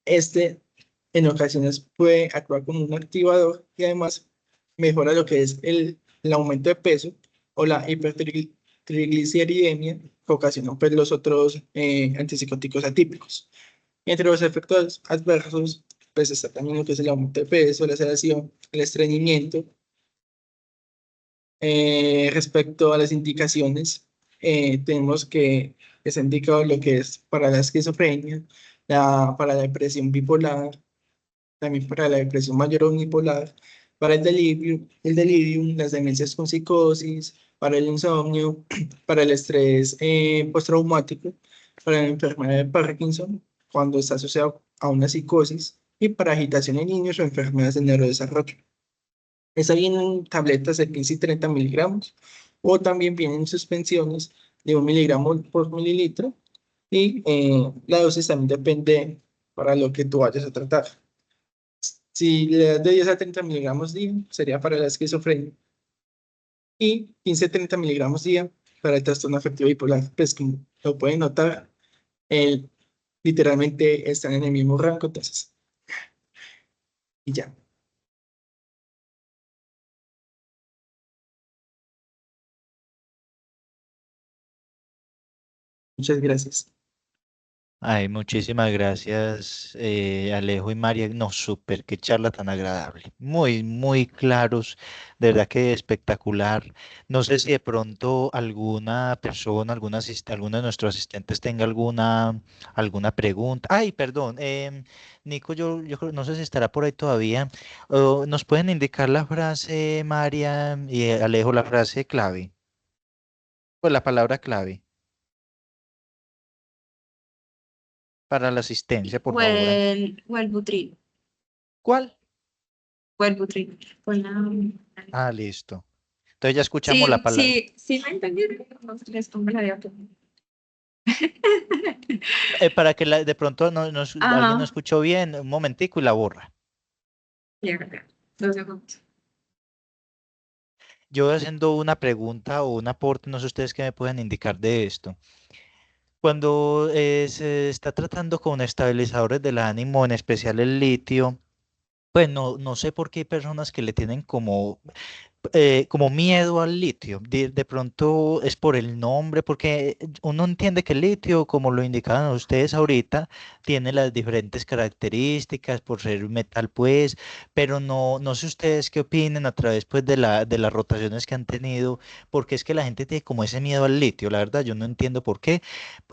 Este en ocasiones puede actuar como un activador y además mejora lo que es el aumento de peso o la hipertrigliceridemia que ocasionan pues, los otros antipsicóticos atípicos. Entre los efectos adversos, pues está también lo que es el aumento de peso, la sedación, el estreñimiento. Respecto a las indicaciones, tenemos que es indicado lo que es para la esquizofrenia, para la depresión bipolar, también para la depresión mayor o unipolar, para el delirium, las demencias con psicosis, para el insomnio, para el estrés postraumático, para la enfermedad de Parkinson, cuando está asociado a una psicosis, y para agitación en niños o enfermedades de neurodesarrollo. Esa viene en tabletas de 15 y 30 miligramos, o también vienen suspensiones de 1 miligramo por mililitro, y la dosis también depende para lo que tú vayas a tratar. Si le das de 10 a 30 miligramos día, sería para la esquizofrenia, y 15 a 30 miligramos día para el trastorno afectivo bipolar. Pues como lo pueden notar, el- literalmente están en el mismo rango, entonces, y ya. Muchas gracias. Ay, muchísimas gracias, Alejo y María. No, súper, qué charla tan agradable. Muy, muy claros, de verdad que espectacular. No sé si de pronto alguna persona, alguno de nuestros asistentes tenga alguna pregunta. Ay, perdón, Nico, yo no sé si estará por ahí todavía. ¿Nos pueden indicar la frase, María y Alejo, la frase clave? Pues la palabra clave para la asistencia, por favor. O el Butril, ¿Cuál? o el Butril. Con Ah, listo. Entonces ya escuchamos la sí, palabra. sí, sí me entendieron. Les pongo la de auto. Para que de pronto alguien no Ajá, escuchó bien, un momentico y la borra. ya, ya. 2 segundos. Yo voy haciendo una pregunta o un aporte, no sé ustedes qué me pueden indicar de esto. Cuando se está tratando con estabilizadores del ánimo, en especial el litio, pues no sé por qué hay personas que le tienen como miedo al litio. De pronto es por el nombre, porque uno entiende que el litio, como lo indicaban ustedes ahorita, tiene las diferentes características por ser un metal, pues, pero no sé ustedes qué opinen a través pues de las rotaciones que han tenido, porque es que la gente tiene como ese miedo al litio, la verdad, yo no entiendo por qué.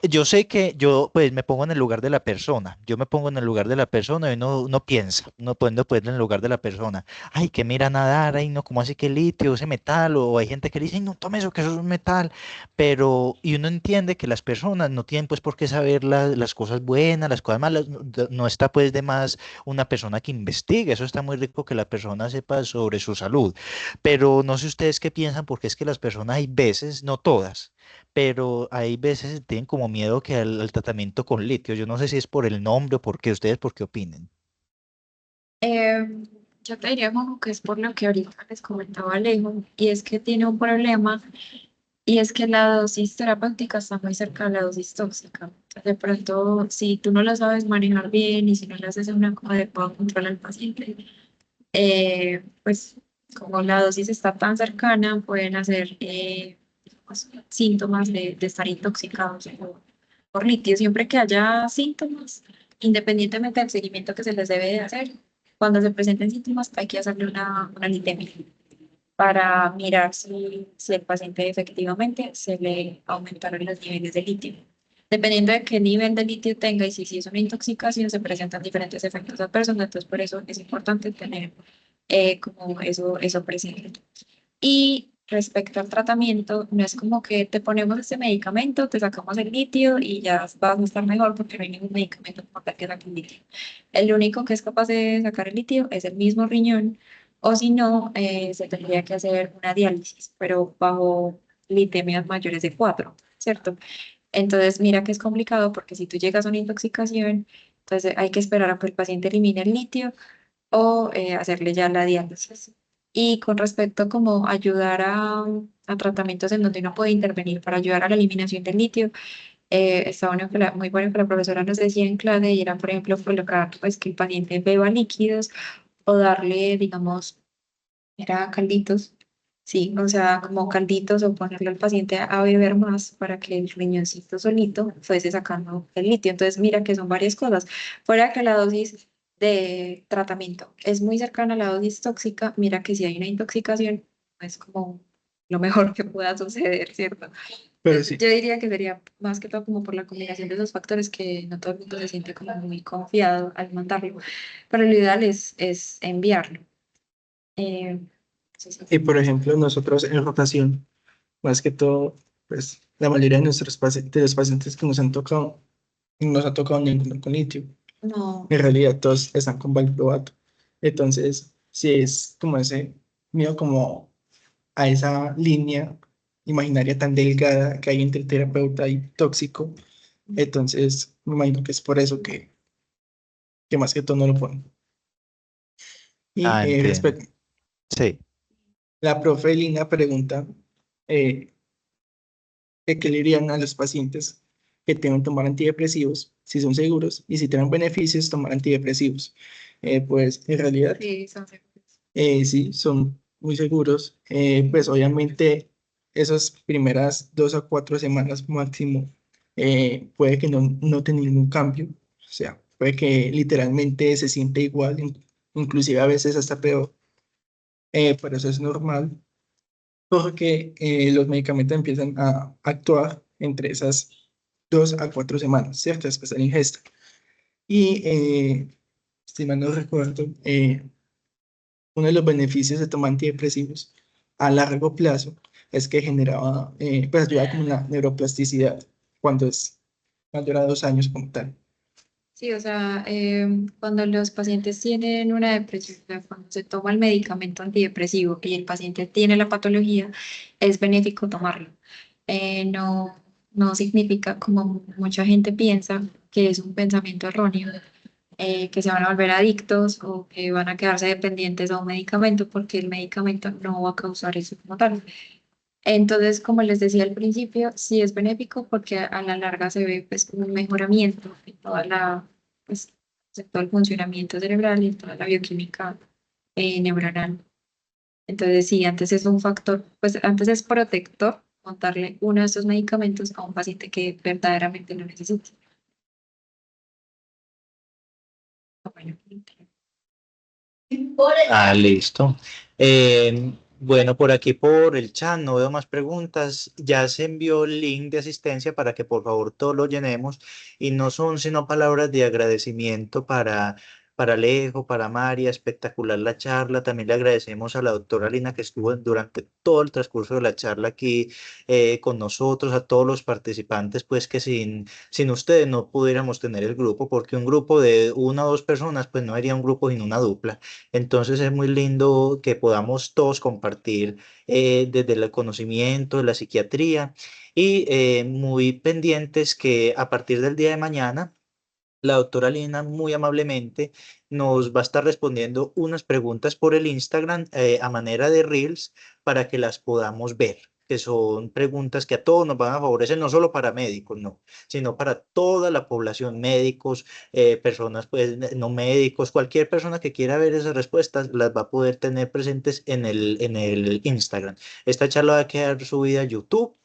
Yo sé que yo pues me pongo en el lugar de la persona, yo me pongo en el lugar de la persona y uno piensa, no puede en el lugar de la persona. Ay, que mira nadar, ay, no, ¿cómo así que litio, ese metal? O hay gente que dice, ay, no tome eso, que eso es un metal. Pero, y uno entiende que las personas no tienen pues por qué saber las cosas buenas, las cosas malas. No está pues de más una persona que investigue. Eso está muy rico que la persona sepa sobre su salud. Pero no sé ustedes qué piensan, porque es que las personas hay veces, no todas, pero hay veces tienen como miedo que al tratamiento con litio. Yo no sé si es por el nombre o por qué. ¿Ustedes por qué opinen? Eh, yo te diría como que es por lo que ahorita les comentaba Alejo, y es que tiene un problema, y es que la dosis terapéutica está muy cerca de la dosis tóxica. De pronto, si tú no la sabes manejar bien y si no le haces un adecuado control al paciente, pues como la dosis está tan cercana, pueden hacer pues, síntomas de estar intoxicados por litio. Siempre que haya síntomas, independientemente del seguimiento que se les debe de hacer, cuando se presenten síntomas hay que hacerle una litemia para mirar si el paciente efectivamente se le aumentaron los niveles de litio. Dependiendo de qué nivel de litio tenga y si es una intoxicación, se presentan diferentes efectos adversos, entonces por eso es importante tener como eso presente. Y respecto al tratamiento, no es como que te ponemos este medicamento, te sacamos el litio y ya vas a estar mejor porque no hay ningún medicamento como tal que saque el litio. El único que es capaz de sacar el litio es el mismo riñón, o si no, se tendría que hacer una diálisis, pero bajo litemias mayores de 4, ¿cierto? Entonces, mira que es complicado porque si tú llegas a una intoxicación, entonces hay que esperar a que el paciente elimine el litio o hacerle ya la diálisis. Y con respecto como ayudar a tratamientos en donde uno puede intervenir para ayudar a la eliminación del litio, está bueno muy bueno que la profesora nos decía en clase y era, por ejemplo, colocar pues que el paciente beba líquidos o darle, digamos, era calditos, sí, o sea, como calditos o ponerle al paciente a beber más para que el riñoncito solito fuese sacando el litio. Entonces, mira que son varias cosas. Fuera que la dosis de tratamiento es muy cercana a la dosis tóxica, mira que si hay una intoxicación, es como lo mejor que pueda suceder, ¿cierto? Pero Entonces, sí. yo diría que sería más que todo como por la combinación de esos factores que no todo el mundo se siente como muy confiado al mandarlo, pero lo ideal es enviarlo. Eh, sí, sí. Y por ejemplo, nosotros en rotación, más que todo, pues la mayoría de de los pacientes que no nos ha tocado ninguno con litio. No, En realidad todos están con valproato. Entonces, sí es como ese miedo como a esa línea imaginaria tan delgada que hay entre terapeuta y tóxico. Entonces, me imagino que es por eso que más que todo no lo ponen. Y Ah, entiendo. respecto, Sí. la profe Lina pregunta eh, que qué le dirían a los pacientes que deben tomar antidepresivos, si son seguros y si tienen beneficios tomar antidepresivos. Pues en realidad Sí, son seguros. sí, son muy seguros. Pues obviamente esas primeras 2 a 4 semanas máximo puede que no note ningún cambio. O sea, puede que literalmente se siente igual, inclusive a veces hasta peor. Pero eso es normal porque los medicamentos empiezan a actuar entre esas 2 a 4 semanas, ¿cierto? Después de la ingesta. Y si mal no recuerdo, uno de los beneficios de tomar antidepresivos a largo plazo es que generaba, pues ayuda como la neuroplasticidad cuando cuando era 2 años como tal. Sí, o sea, cuando los pacientes tienen una depresión, o sea, cuando se toma el medicamento antidepresivo y el paciente tiene la patología, es benéfico tomarlo. No, no significa, como mucha gente piensa, que es un pensamiento erróneo, que se van a volver adictos o que van a quedarse dependientes a un medicamento, porque el medicamento no va a causar eso como tal. Entonces, como les decía al principio, sí es benéfico porque a la larga se ve pues como un mejoramiento en toda pues, en todo el funcionamiento cerebral y en toda la bioquímica neuronal. Entonces, sí, antes es un factor, pues antes es protector montarle uno de estos medicamentos a un paciente que verdaderamente lo necesita. Bueno, Ah, listo. Bueno, por aquí por el chat no veo más preguntas. Ya se envió el link de asistencia para que por favor todos lo llenemos y no son sino palabras de agradecimiento para Alejo, para María. Espectacular la charla. También le agradecemos a la doctora Lina que estuvo durante todo el transcurso de la charla aquí con nosotros, a todos los participantes, pues que sin ustedes no pudiéramos tener el grupo, porque un grupo de una o dos personas, pues no sería un grupo sin una dupla. Entonces es muy lindo que podamos todos compartir desde el conocimiento de la psiquiatría y muy pendientes que a partir del día de mañana la doctora Lina muy amablemente nos va a estar respondiendo unas preguntas por el Instagram a manera de Reels para que las podamos ver, que son preguntas que a todos nos van a favorecer, no solo para médicos, no, sino para toda la población, médicos, personas pues no médicos, cualquier persona que quiera ver esas respuestas las va a poder tener presentes en el Instagram. Esta charla va a quedar subida a YouTube.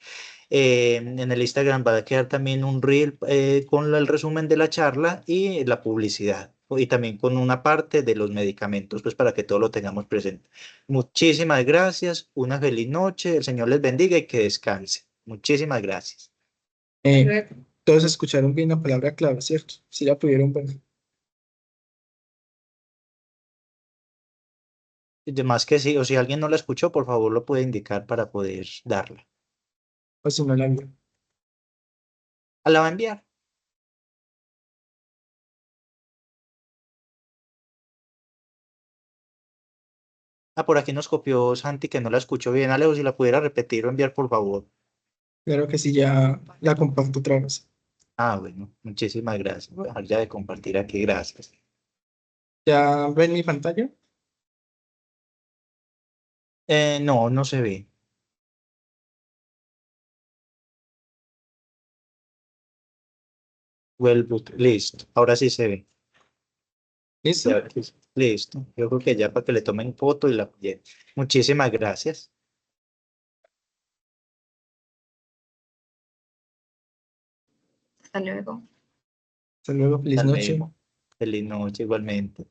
En el Instagram va a quedar también un reel con el resumen de la charla y la publicidad. Y también con una parte de los medicamentos, pues para que todo lo tengamos presente. Muchísimas gracias, una feliz noche, el Señor les bendiga y que descanse. Muchísimas gracias. Eh, Todos escucharon bien la palabra clave, ¿cierto? Si la pudieron ver, Además que sí, o si alguien no la escuchó, por favor lo puede indicar para poder darla. o si no la vieron. La va a enviar. Ah, por aquí nos copió Santi que no la escuchó bien. Alejo, si la pudiera repetir o enviar, por favor. Claro que sí, ya la comparto otra vez. Ah, bueno, muchísimas gracias. Voy a dejar ya de compartir aquí, gracias. ¿Ya ven mi pantalla? No, no se ve. Listo. Ahora sí se ve. ¿Listo? Ya, listo. Yo creo que ya para que le tomen foto y la apoyen. Muchísimas gracias. hasta luego. Hasta luego, feliz Hasta noche. luego. Feliz noche igualmente.